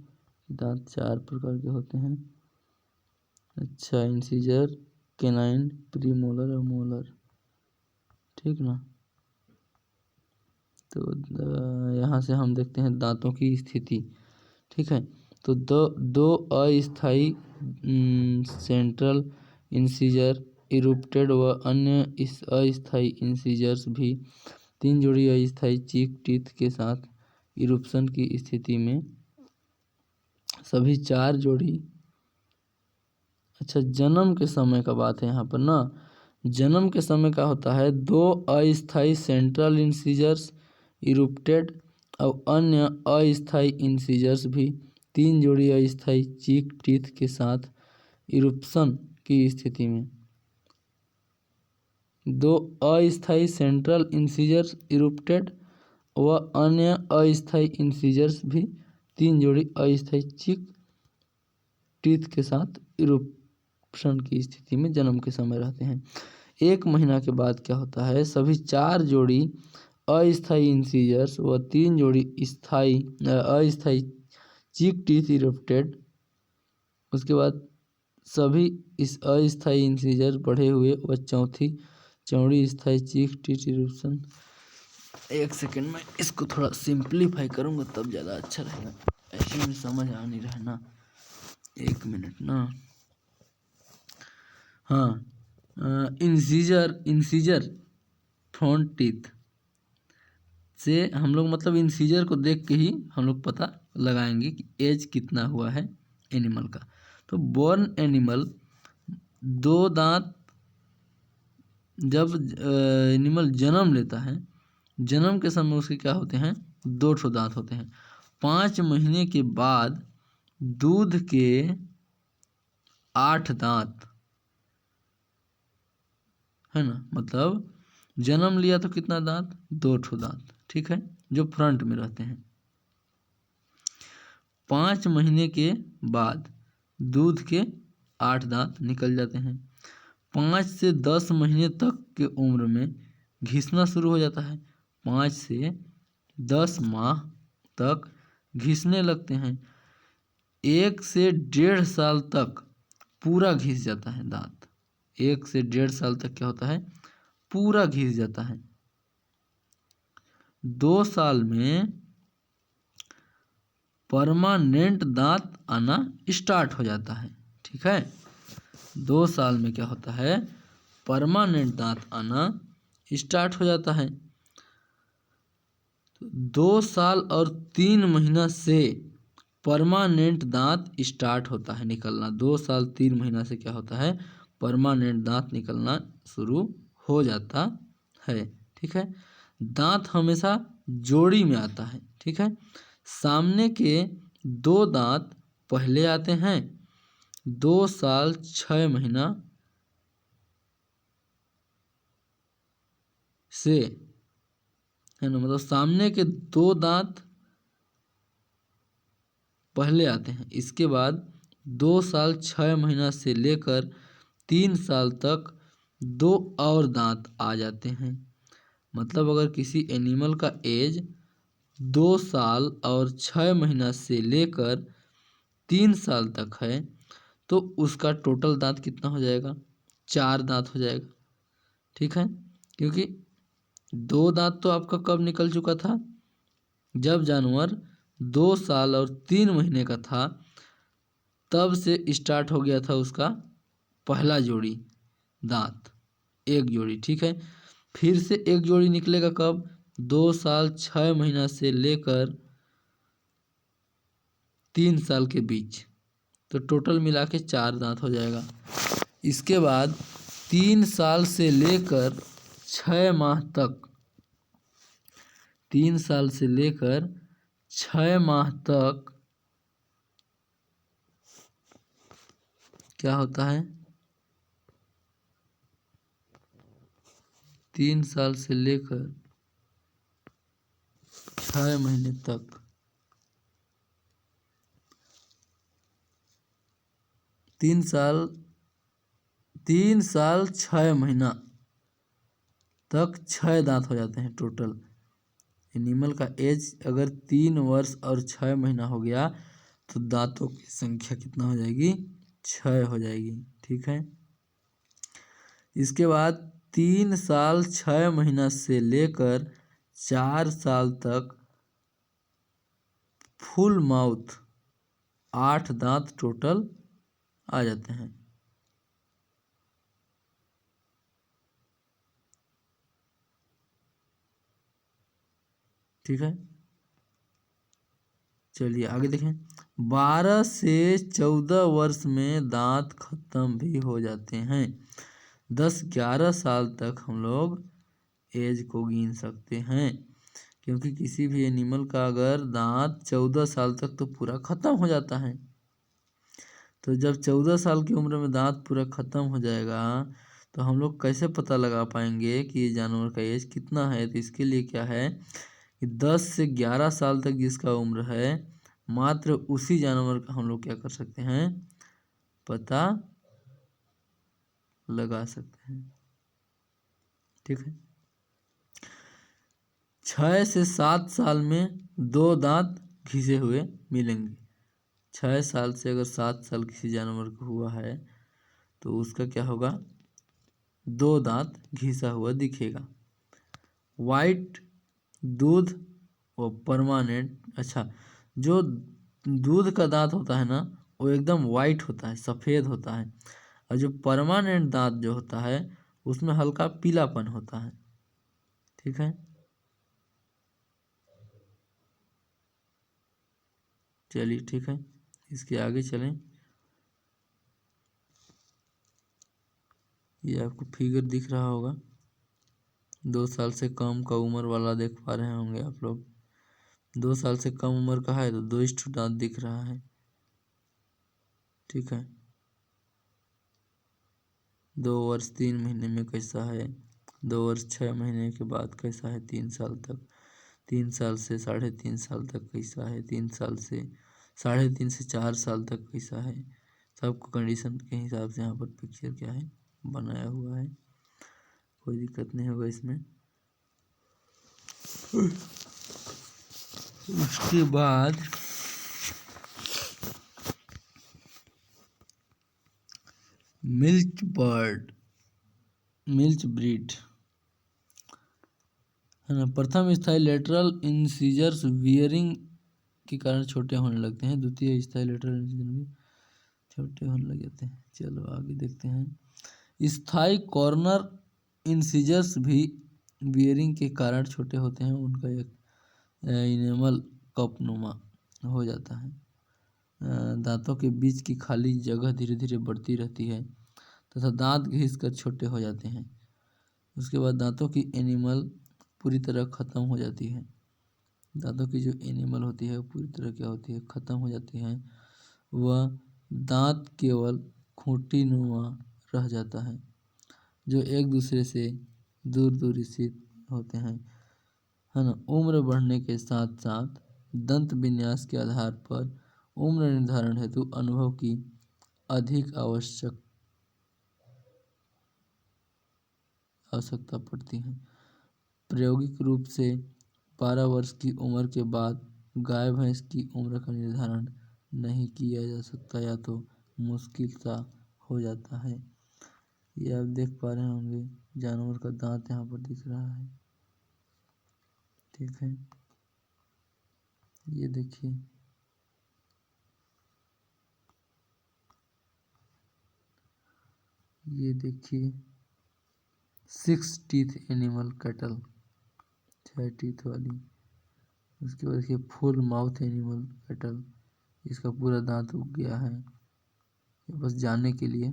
[SPEAKER 1] दांत 4 प्रकार के होते हैं। अच्छा, इंसीजर, केनाइन, प्रीमोलर और मोलर, ठीक ना। तो यहाँ से हम देखते हैं दांतों की स्थिति। ठीक है, तो दो अस्थायी सेंट्रल इंसीजर इरुप्टेड व अन्य इस अस्थायी इंसीजर्स भी 3 जोड़ी अस्थायी चीक टीथ के साथ इरुप्शन की स्थिति में सभी 4 जोड़ी। अच्छा, जन्म के समय का बात है यहाँ पर ना। जन्म के समय का होता है 2 अस्थायी सेंट्रल इंसीजर्स इरुप्टेड और अन्य अस्थायी इंसीजर्स भी 3 जोड़ी अस्थायी चीक टीथ के साथ इरुप्शन की स्थिति में। 2 अस्थायी सेंट्रल इंसीजर्स इरुप्टेड व अन्य अस्थायी इंसीजर्स भी 3 जोड़ी अस्थायी चीक टीथ के साथ इरुप्शन की स्थिति में जन्म के समय रहते हैं। 1 महीना के बाद क्या होता है, सभी 4 जोड़ी अस्थायी इंसीजर्स व 3 जोड़ी अस्थायी चीक टीथ इरुप्टेड। उसके बाद सभी इस अस्थायी इंसीजर बढ़े हुए व चौड़ी स्थायी चीक टीथ इरुप्शन। एक सेकेंड में इसको थोड़ा सिंप्लीफाई करूँगा तब ज़्यादा अच्छा रहेगा, ऐसे में समझ आ नहीं रहा ना। 1 मिनट ना। हाँ, इंसीजर फ्रंट टीथ से हम लोग मतलब इंसीजर को देख के ही हम लोग पता लगाएंगे कि एज कितना हुआ है एनिमल का। तो बॉर्न एनिमल 2 दांत, जब एनिमल जन्म लेता है, जन्म के समय उसके क्या होते हैं, 2 ठो दांत होते हैं। 5 महीने के बाद दूध के 8 दांत, है ना, मतलब जन्म लिया तो कितना दांत, 2 ठो दांत, ठीक है, जो फ्रंट में रहते हैं। 5 महीने के बाद दूध के 8 दांत निकल जाते हैं। 5 से 10 महीने तक के उम्र में घिसना शुरू हो जाता है। 5 से 10 माह तक घिसने लगते हैं। 1 से 1.5 साल तक पूरा घिस जाता है दांत। 1 से 1.5 साल तक क्या होता है, पूरा घिस जाता है। 2 साल में परमानेंट दांत आना स्टार्ट हो जाता है। ठीक है, 2 साल में क्या होता है, परमानेंट दांत आना स्टार्ट हो जाता है। 2 साल और 3 महीना से परमानेंट दांत स्टार्ट होता है निकलना। 2 साल 3 महीना से क्या होता है, परमानेंट दांत निकलना शुरू हो जाता है। ठीक है, दांत हमेशा जोड़ी में आता है। ठीक है, सामने के 2 दांत पहले आते हैं। 2 साल 6 महीना से, है ना, मतलब सामने के 2 दांत पहले आते हैं। इसके बाद 2 साल 6 महीना से लेकर 3 साल तक 2 और दांत आ जाते हैं। मतलब अगर किसी एनिमल का एज 2 साल और 6 महीना से लेकर 3 साल तक है तो उसका टोटल दांत कितना हो जाएगा, 4 दांत हो जाएगा। ठीक है, क्योंकि 2 दांत तो आपका कब निकल चुका था, जब जानवर 2 साल और 3 महीने का था, तब से स्टार्ट हो गया था उसका पहला जोड़ी दांत, एक जोड़ी, ठीक है। फिर से एक जोड़ी निकलेगा कब, 2 साल 6 महीना से लेकर 3 साल के बीच, तो टोटल मिला के 4 दांत हो जाएगा। इसके बाद 3 साल से लेकर 6 माह तक, 3 साल से लेकर 6 माह तक क्या होता है, 3 साल से लेकर 6 महीने तक, 3 साल 6 महीना तक 6 दांत हो जाते हैं टोटल। एनिमल का एज अगर 3 वर्ष और 6 महीना हो गया तो दांतों की संख्या कितना हो जाएगी, 6 हो जाएगी, ठीक है। इसके बाद 3 साल 6 महीना से लेकर 4 साल तक फुल माउथ 8 दांत टोटल आ जाते हैं। ठीक है, चलिए आगे देखें। 12 से 14 वर्ष में दांत खत्म भी हो जाते हैं। 10-11 साल तक हम लोग एज को गिन सकते हैं, क्योंकि किसी भी एनिमल का अगर दांत 14 साल तक तो पूरा खत्म हो जाता है। तो जब 14 साल की उम्र में दांत पूरा खत्म हो जाएगा तो हम लोग कैसे पता लगा पाएंगे कि ये जानवर का एज कितना है। तो इसके लिए क्या है कि 10 से 11 साल तक जिसका उम्र है, मात्र उसी जानवर का हम लोग क्या कर सकते हैं, पता लगा सकते हैं, ठीक है। 6 से 7 साल में 2 दांत घिसे हुए मिलेंगे। 6 साल से अगर 7 साल किसी जानवर को हुआ है तो उसका क्या होगा, 2 दांत घिसा हुआ दिखेगा। वाइट दूध और परमानेंट, अच्छा, जो दूध का दांत होता है ना वो एकदम वाइट होता है, सफ़ेद होता है, और जो परमानेंट दांत जो होता है उसमें हल्का पीलापन होता है, ठीक है। चलिए ठीक है, इसके आगे चलें। ये आपको फिगर दिख रहा होगा, 2 साल से कम का उम्र वाला देख पा रहे होंगे आप लोग। 2 साल से कम उम्र का है तो 2 दांत दिख रहा है, ठीक है। 2 वर्ष 3 महीने में कैसा है, 2 वर्ष 6 महीने के बाद कैसा है, 3 साल तक, 3 साल से 3.5 साल तक कैसा है, 3 साल से 3.5 से 4 साल तक कैसा है। सबको कंडीशन के हिसाब से यहाँ पर पिक्चर क्या है बनाया हुआ है, कोई दिक्कत नहीं होगा इसमें। उसके बाद मिल्च बर्ड, मिल्च ब्रीड है ना। प्रथम स्थायी लेटरल इंसीजर्स वियरिंग के कारण छोटे होने लगते हैं, द्वितीय स्थायी लेटरल इंसीजर भी छोटे होने लग जाते हैं। चलो आगे देखते हैं। स्थायी कॉर्नर इंसीजर्स भी वियरिंग के कारण छोटे होते हैं, उनका एक इनेमल कपनुमा हो जाता है। दांतों के बीच की खाली जगह धीरे धीरे बढ़ती रहती है तथा दांत घिस कर छोटे हो जाते हैं। उसके बाद दांतों की एनिमल पूरी तरह ख़त्म हो जाती है। दांतों की जो एनिमल होती है वो पूरी तरह क्या होती है, ख़त्म हो जाती है। वह दांत केवल खूंटीनुमा रह जाता है, जो एक दूसरे से दूर दूर स्थित होते हैं, है ना। उम्र बढ़ने के साथ साथ दंत विन्यास के आधार पर उम्र निर्धारण हेतु अनुभव की अधिक आवश्यकता पड़ती है। प्रायोगिक रूप से 12 वर्ष की उम्र के बाद गाय भैंस की उम्र का निर्धारण नहीं किया जा सकता या तो मुश्किल सा हो जाता है। ये आप देख पा रहे होंगे जानवर का दांत यहाँ पर दिख रहा है। ठीक है, ये देखिए, ये देखिए 6 टीथ एनिमल कैटल, 6 टीथ वाली। उसके बाद देखिए फुल माउथ एनिमल कैटल, इसका पूरा दांत उग गया है, ये बस जानने के लिए।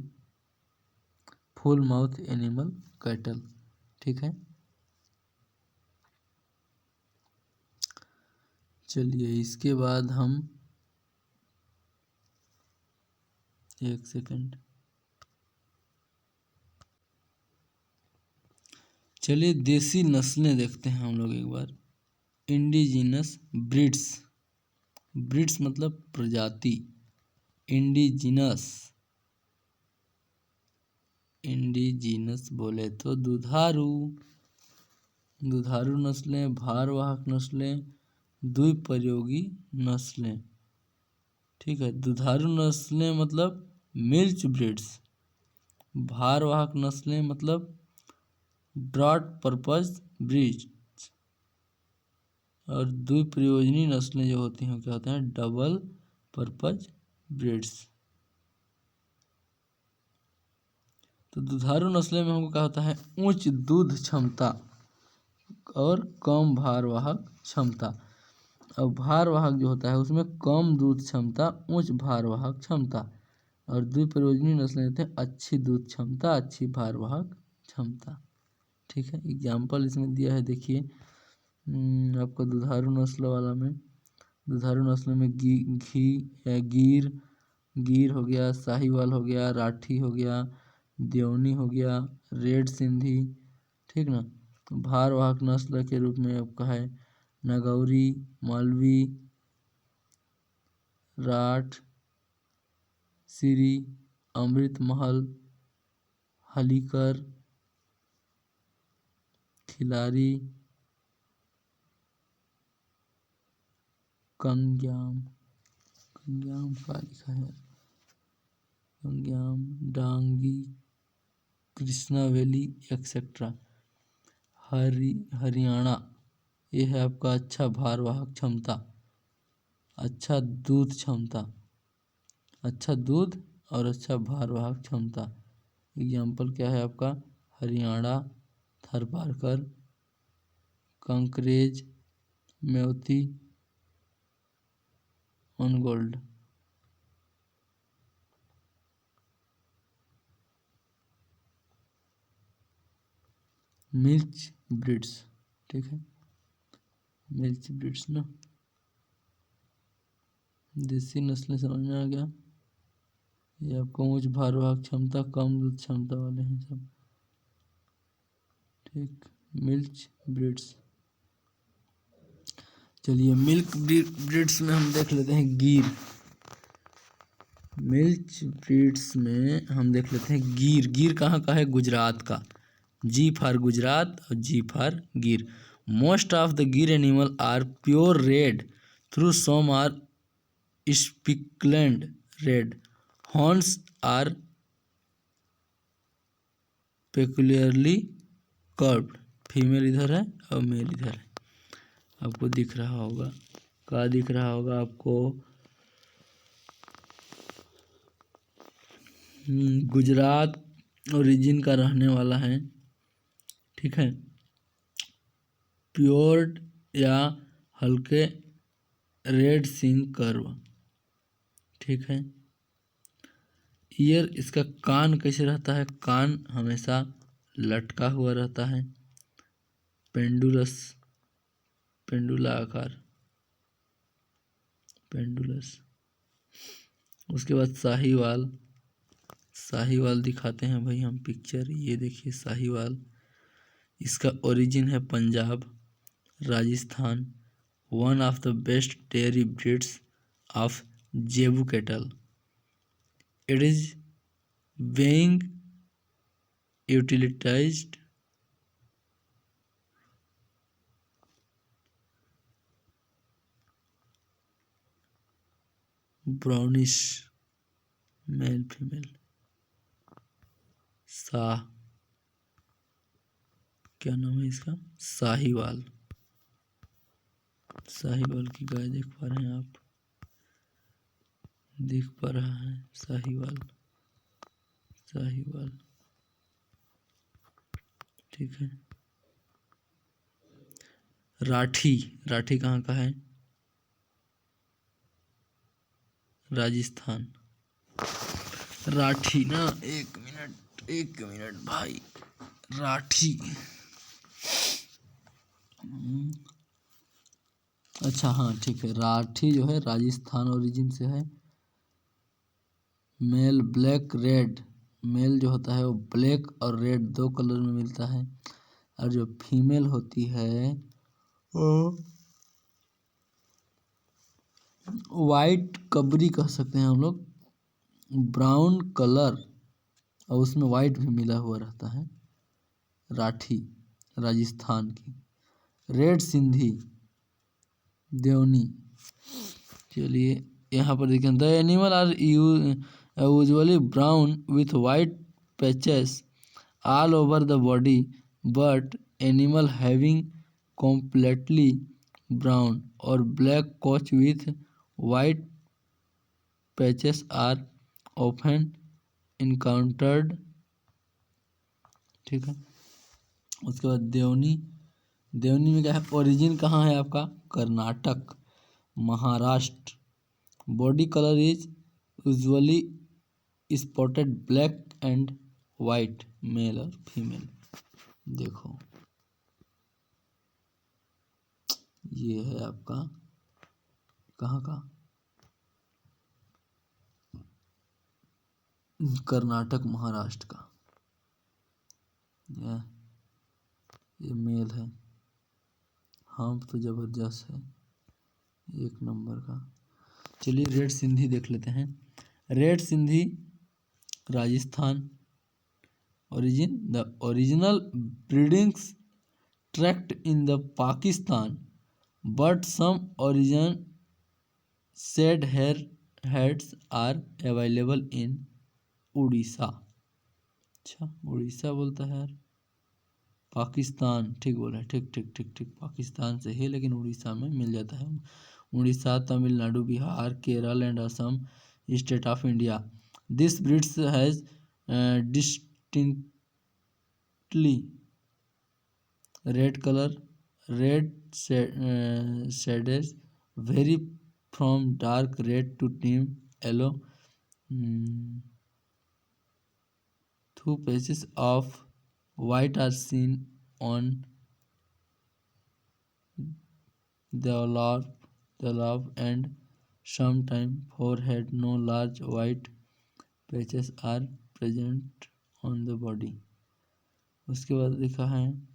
[SPEAKER 1] फुल माउथ एनिमल कैटल, ठीक है। चलिए इसके बाद हम, एक सेकंड, चलिए देसी नस्लें देखते हैं हम लोग एक बार। इंडिजिनस ब्रीड्स, ब्रीड्स मतलब प्रजाति, इंडिजिनस, इंडिजिनस बोले तो दुधारू, दुधारू नस्लें, भारवाहक नस्लें, द्विप्रयोगी नस्लें। ठीक है, दुधारू नस्लें मतलब मिल्च ब्रीड्स, भारवाहक नस्लें मतलब ब्रॉड पर्पज ब्रीड्स, और द्विप्रयोजनी नस्लें जो होती हैं क्या होते हैं, डबल पर्पज ब्रीड्स। तो दुधारू नस्लें में हमको क्या होता है, उच्च दूध क्षमता और कम भारवाहक क्षमता। और भारवाहक जो होता है उसमें कम दूध क्षमता, उच्च भारवाहक क्षमता। और द्विप्रयोजनी नस्लें होते हैं अच्छी दूध क्षमता, अच्छी भारवाहक क्षमता। ठीक है, एग्जाम्पल इसमें दिया है, देखिए आपका दुधारू नस्ल वाला में, दुधारू नस्ल में गिर, गिर हो गया, साहिवाल हो गया, राठी हो गया, देवनी हो गया, रेड सिंधी। ठीक ना। भारवाहक नस्ल के रूप में आपका है नगौरी, मालवी, राठ, सिरी, अमृत महल, हलीकर, खिलारी, कंग्याम, कंग्याम का लिखा है, कंग्याम, डांगी, कृष्णा वैली एक्सेट्रा। हरियाणा, ये है आपका अच्छा भारवाहक क्षमता, अच्छा दूध क्षमता, अच्छा दूध और अच्छा भारवाहक क्षमता। एग्जाम्पल क्या है आपका, हरियाणा, थारपारकर, कंकरेज, मेवती, ऑनगोल्ड। मिल्च ब्रीड्स, ठीक है, मिल्च ब्रीड्स ना, देसी नस्लें समझ में आ गया। ये आपको उच्च भारवाहक क्षमता, कम दूध क्षमता वाले हैं सब। ठीक, मिल्च ब्रीड्स। चलिए मिल्क ब्रीड्स में हम देख लेते हैं गिर। मिल्च ब्रीड्स में हम देख लेते हैं गिर। गिर कहाँ का है, गुजरात का। जी फॉर गुजरात और G for Gir. Most of the Gir animal are pure red through some are speckled red, horns are peculiarly curved. Female इधर है और मेल इधर है, आपको दिख रहा होगा, क्या दिख रहा होगा आपको, गुजरात ओरिजिन का रहने वाला है। ठीक है, प्योर्ड या हल्के रेड सिंग कर्व। ठीक है, ईयर, इसका कान कैसे रहता है, कान हमेशा लटका हुआ रहता है, पेंडुलस, पेंडुला आकार, पेंडुलस। उसके बाद साहीवाल, साहीवाल दिखाते हैं भाई हम पिक्चर, ये देखिए साहीवाल, इसका ओरिजिन है Punjab, Rajasthan. One of the best dairy breeds of zebu cattle. It is being utilized brownish male female। शाह, क्या नाम है इसका? साहीवाल। साहीवाल की गाय देख पा रहे हैं आप? दिख पा रहा है साहीवाल। साहीवाल, ठीक है। राठी, राठी कहाँ का है? राजस्थान। राठी ना, एक मिनट एक मिनट भाई। राठी, अच्छा हाँ ठीक है। राठी जो है राजस्थान ओरिजिन से है। मेल ब्लैक रेड, मेल जो होता है वो ब्लैक और रेड दो कलर में मिलता है, और जो फीमेल होती है वो वाइट कबरी कह सकते हैं हम लोग, ब्राउन कलर और उसमें वाइट भी मिला हुआ रहता है। राठी राजस्थान की। रेड सिंधी देवनी। चलिए यहाँ पर देखें, the animal are usually brown with white patches all over the body, but animal having completely brown और black coat with white patches are often encountered, ठीक है। उसके बाद देवनी। देवनी में क्या है? ओरिजिन कहाँ है आपका? Karnataka, Maharashtra. Body colour is usually spotted black and white, male और फीमेल। देखो ये है आपका कहाँ का? कर्नाटक महाराष्ट्र का। ये मेल है। हाँ तो जबरदस्त है, एक नंबर का। चलिए रेड सिंधी देख लेते हैं। Red Sindhi Rajasthan origin, the original breedings tracked in the Pakistan, but some origin said hair heads are available in Orissa. अच्छा उड़ीसा बोलता है यार, पाकिस्तान ठीक बोला है, ठीक ठीक ठीक ठीक, पाकिस्तान से है लेकिन उड़ीसा में मिल जाता है। Orissa, Tamil Nadu, Bihar, Kerala and Assam state of India. This breeds has distinctly red color, red shades vary from dark red to dim yellow. Two patches of white are seen on the lobe and sometimes forehead. No large white patches are present on the body. उसके बाद लिखा है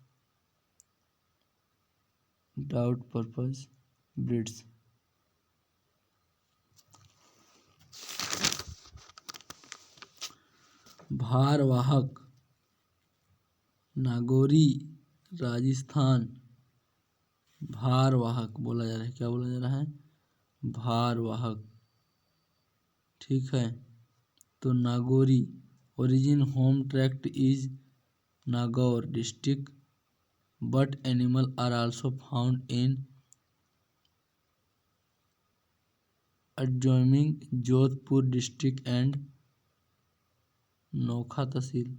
[SPEAKER 1] डाउट purpose breeds. भारवाहक नागौरी राजस्थान। भारवाहक बोला जा रहा है, क्या बोला जा रहा है? भारवाहक, ठीक है। तो Nagori origin home tract is Nagaur district, but animal are also found in adjoining Jodhpur district and Nokha tehsil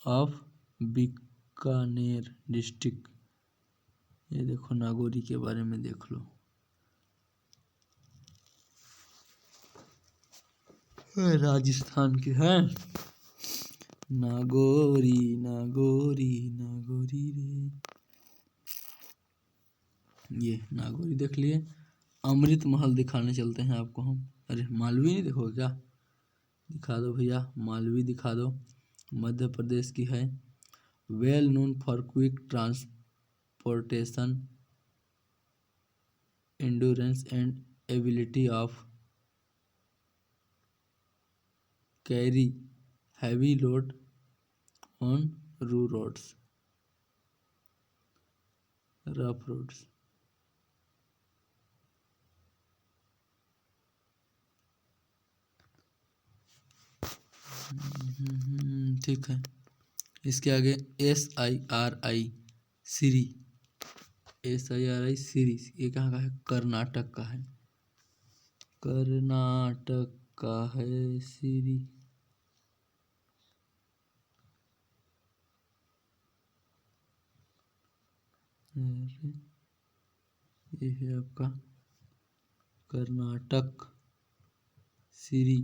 [SPEAKER 1] of Bikaner district. ये देखो नागौरी के बारे में देख लो, राजस्थान के हैं। नागौरी नागौरी नागौरी रे, ये नागौरी देख लिए। अमृत महल दिखाने चलते हैं आपको हम। अरे मालवी नहीं देखोगे क्या? दिखा दो भैया, मालवी दिखा दो। मध्य प्रदेश की है। Well known for quick transportation, endurance and ability of carry heavy load on rough roads। ठीक है। इसके आगे SIRI सिरी, SIRI सिरी, ये कहाँ का है? कर्नाटक का है, कर्नाटक का है सिरी। अरे, ये है आपका कर्नाटक सिरी।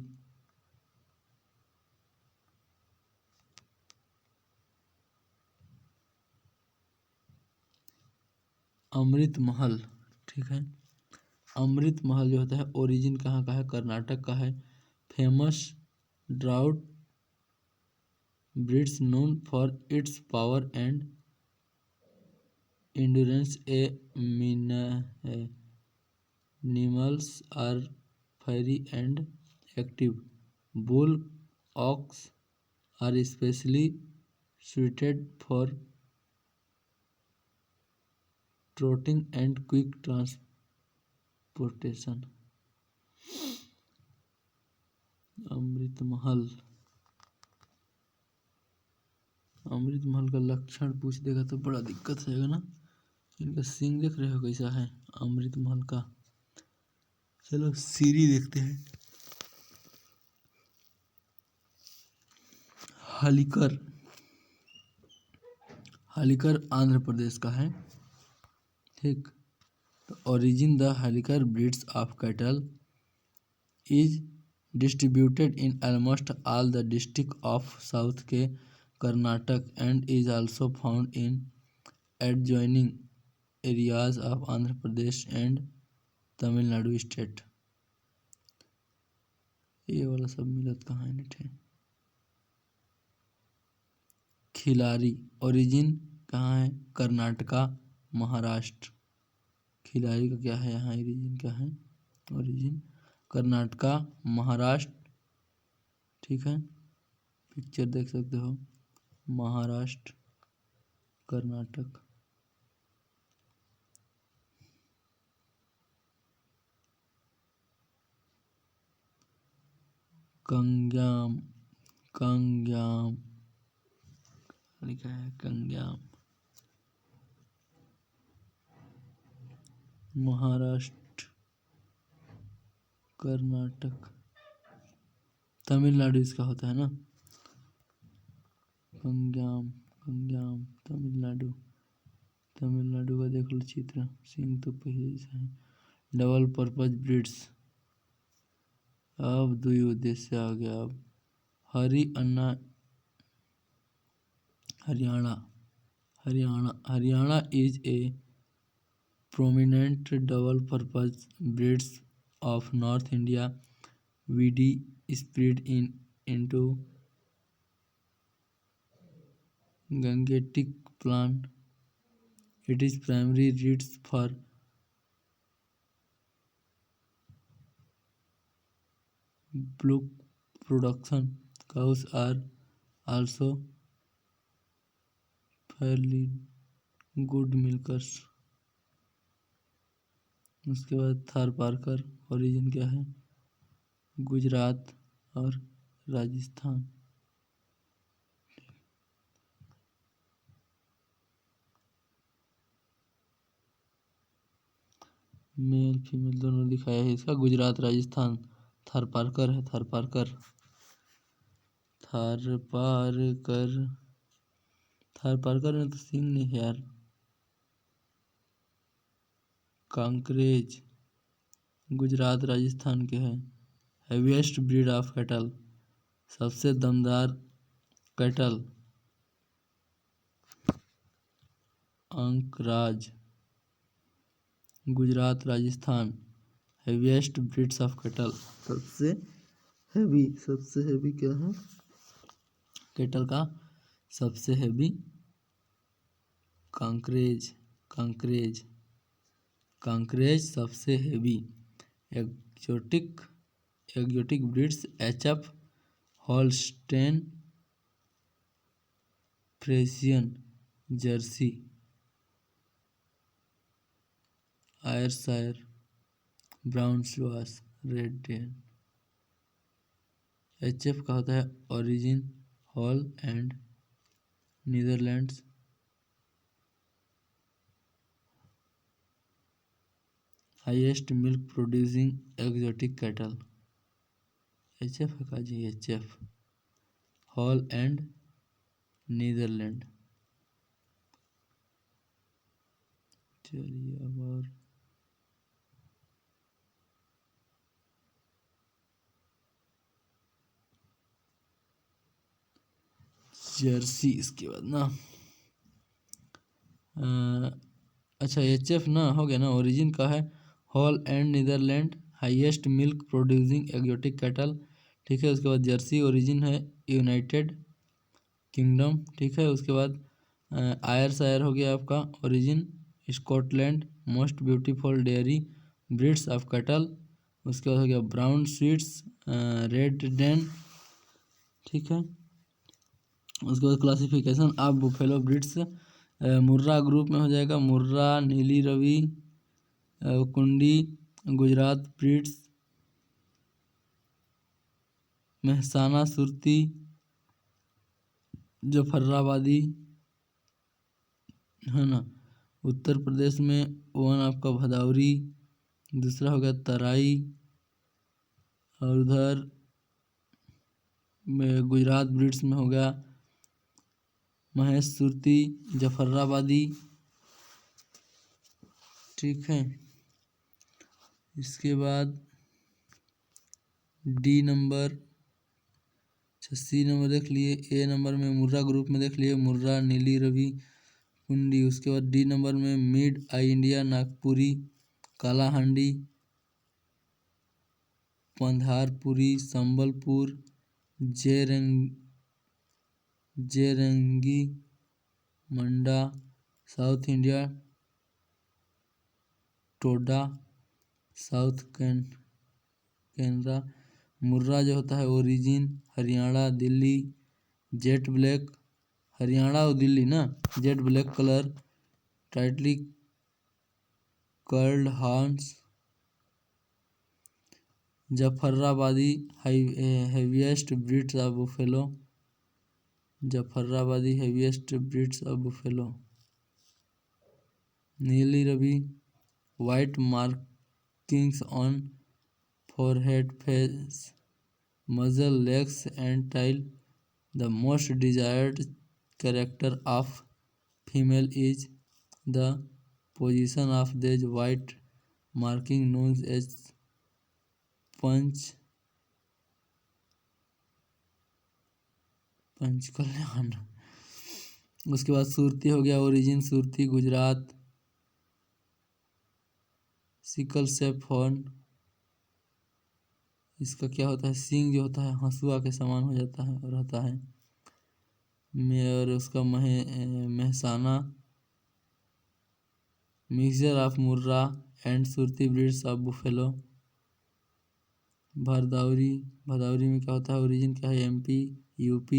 [SPEAKER 1] अमृत महल, ठीक है। अमृत महल जो होता है ओरिजिन कहाँ का है? कर्नाटक का है। Famous drought breeds known for its power and endurance animals are fiery and active. Bull ox are especially suited for trotting and quick transportation. Amrit Mahal, Amrit Mahal का लक्षण पूछ देगा तो बड़ा दिक्कत रहेगा ना। इनका सींग देख रहे हो कैसा है अमृत महल का। चलो सीरी देखते हैं। हलिकर, हलिकर आंध्र प्रदेश का है, ठीक। तो origin the Hallikar breeds of cattle is distributed in almost all the district of south के Karnataka and is also found in adjoining areas of Andhra Pradesh and Tamil Nadu state. ये वाला सब मिलत कहाँ है निठे। खिलारी ओरिजिन कहाँ है? कर्नाटका महाराष्ट्र। खिलाड़ी का क्या है यहाँ? ओरिजिन क्या है? ओरिजिन कर्नाटका महाराष्ट्र, ठीक है। पिक्चर देख सकते हो, महाराष्ट्र कर्नाटक। कंग्याम, कंग्याम लिखा है, कंग्याम महाराष्ट्र कर्नाटक। तमिलनाडु इसका होता है ना, कंग्याम, कंग्याम तमिलनाडु। तमिलनाडु का देख लो चित्र, सिंह तो पहले जैसा है। डबल पर्पज ब्रिड्स, अब दुई उद्देश्य आ गया। अब Haryana, Haryana, Haryana, Haryana is a prominent double purpose breeds of North India. VD spread into Gangetic plant. It is primary reeds for milk production. Cows are also fairly good milkers. उसके बाद थार पारकर ओरिजिन क्या है? गुजरात और राजस्थान। मेल फीमेल दोनों दिखाया है इसका। गुजरात राजस्थान, थार पारकर है, थार पारकर, थार पारकर। थार पारकर में तो सिंह नहीं है यार। कांकरेज गुजरात राजस्थान के हैं। हैवीएस्ट ब्रीड ऑफ कैटल, सबसे दमदार cattle Kankrej Gujarat Rajasthan. Heaviest breeds of cattle, सबसे हैवी क्या है कैटल का? सबसे हैवी कांकरेज, कांकरेज, कांकरेज सबसे heavy. Exotic, exotic breeds HF Holstein Friesian Jersey Ayrshire brown Swiss red Dane. HF का होता है origin Holland Netherlands. Highest milk producing exotic cattle, HF है का जी, HF हॉलैंड, नीदरलैंड। चलिए अब और जर्सी इसके बाद ना। अच्छा HF ना हो गया ना, ओरिजिन का है हॉल and Netherlands, highest milk producing exotic cattle. ठीक है, उसके बाद जर्सी ओरिजिन है यूनाइटेड किंगडम। ठीक है, उसके बाद आयरशायर हो गया आपका origin Scotland, most beautiful dairy breeds of cattle. उसके बाद हो गया ब्राउन स्वीट्स रेड डेन। ठीक है, उसके बाद classification of buffalo breeds, Murrah group में हो जाएगा, मुर्रा, नीली रवि, कुंडी, गुजरात ब्रीड्स, मेहसाना सुरती, जफराबादी, है ना। उत्तर प्रदेश में वन आपका भदौरी, दूसरा हो गया तराई, और उधर में गुजरात ब्रीड्स में हो गया महेश सुरती, जफराबादी। ठीक है, इसके बाद डी नंबर, सी नंबर देख लिए, ए नंबर में मुर्रा ग्रुप में देख लिए मुर्रा, नीली रवि, कुंडी। उसके बाद डी नंबर में मिड आई India, Nagpuri, Kalahandi, Pandharpuri, Sambalpur, Jerangi, Manda, south India, Toda, south Kanara. Murrah जो होता है origin Haryana, Delhi, jet black, Haryana और दिल्ली ना, jet black colour, tightly curled horns, Jafarabadi heaviest breeds of buffalo, Jafarabadi heaviest breeds of buffalo. Nili Ravi, white markings on forehead, face, muzzle, legs and tail. The most desired character of female is the position of these white marking known as पंचकल्याण। उसके बाद सुरती हो गया origin Surti Gujarat, sickle safe horn, इसका क्या होता है, सींग जो होता है हंसुआ के समान हो जाता है और रहता है। और उसका Mehsana, mixture of Murrah and Surti breeds of buffalo. Bhadawari, Bhadawari में क्या होता है, ओरिजिन क्या है, MP, UP,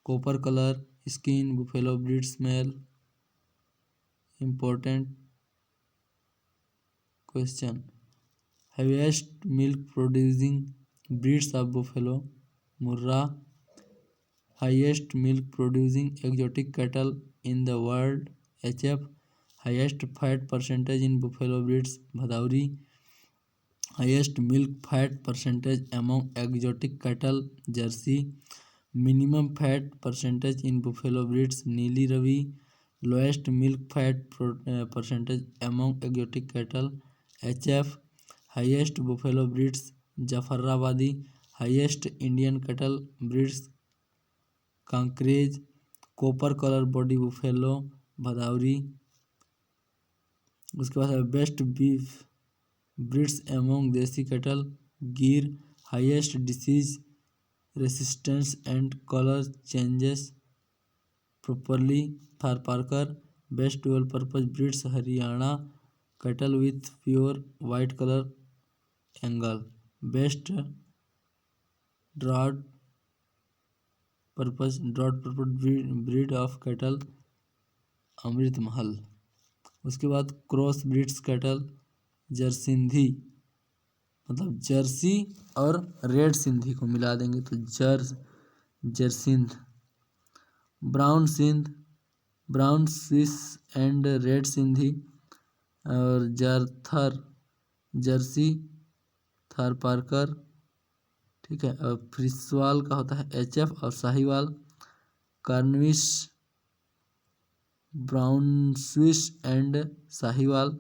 [SPEAKER 1] copper colour skin, buffalo breed smell. Important question, heaviest milk producing breeds of buffalo, Murrah, highest milk producing exotic cattle in the world, HF, highest fat percentage in buffalo breeds, Bhadauri, highest milk fat percentage among exotic cattle, Jersey, minimum fat percentage in buffalo breeds, Neeli Ravi, lowest milk fat percentage among exotic cattle, HF, highest buffalo breeds Jafarabadi, highest Indian cattle breeds Kankrej, copper colour body buffalo Bhadawari. उसके बाद है best beef breeds among desi cattle Gir, highest disease resistance and colour changes properly for Parkar, best dual purpose breeds Haryana cattle with pure white colour angle, best draught purpose breed of cattle Amrit Mahal. उसके बाद cross breeds cattle जरसिंधी, मतलब Jersey और red Sindhi को मिला देंगे तो Jersind. Brown Sind, brown Swiss and red Sindhi, और Jarthar Jersey, Tharparkar, ठीक है। और फ्रिसवाल का होता है HF, और Sahiwal Karan Swiss, brown Swiss and Sahiwal,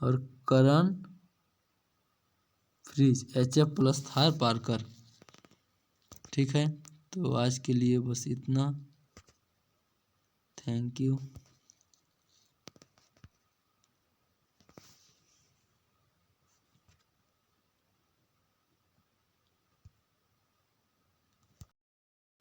[SPEAKER 1] और Karan Fries HF plus Tharparkar, ठीक है। तो आज के लिए बस इतना। Thank you.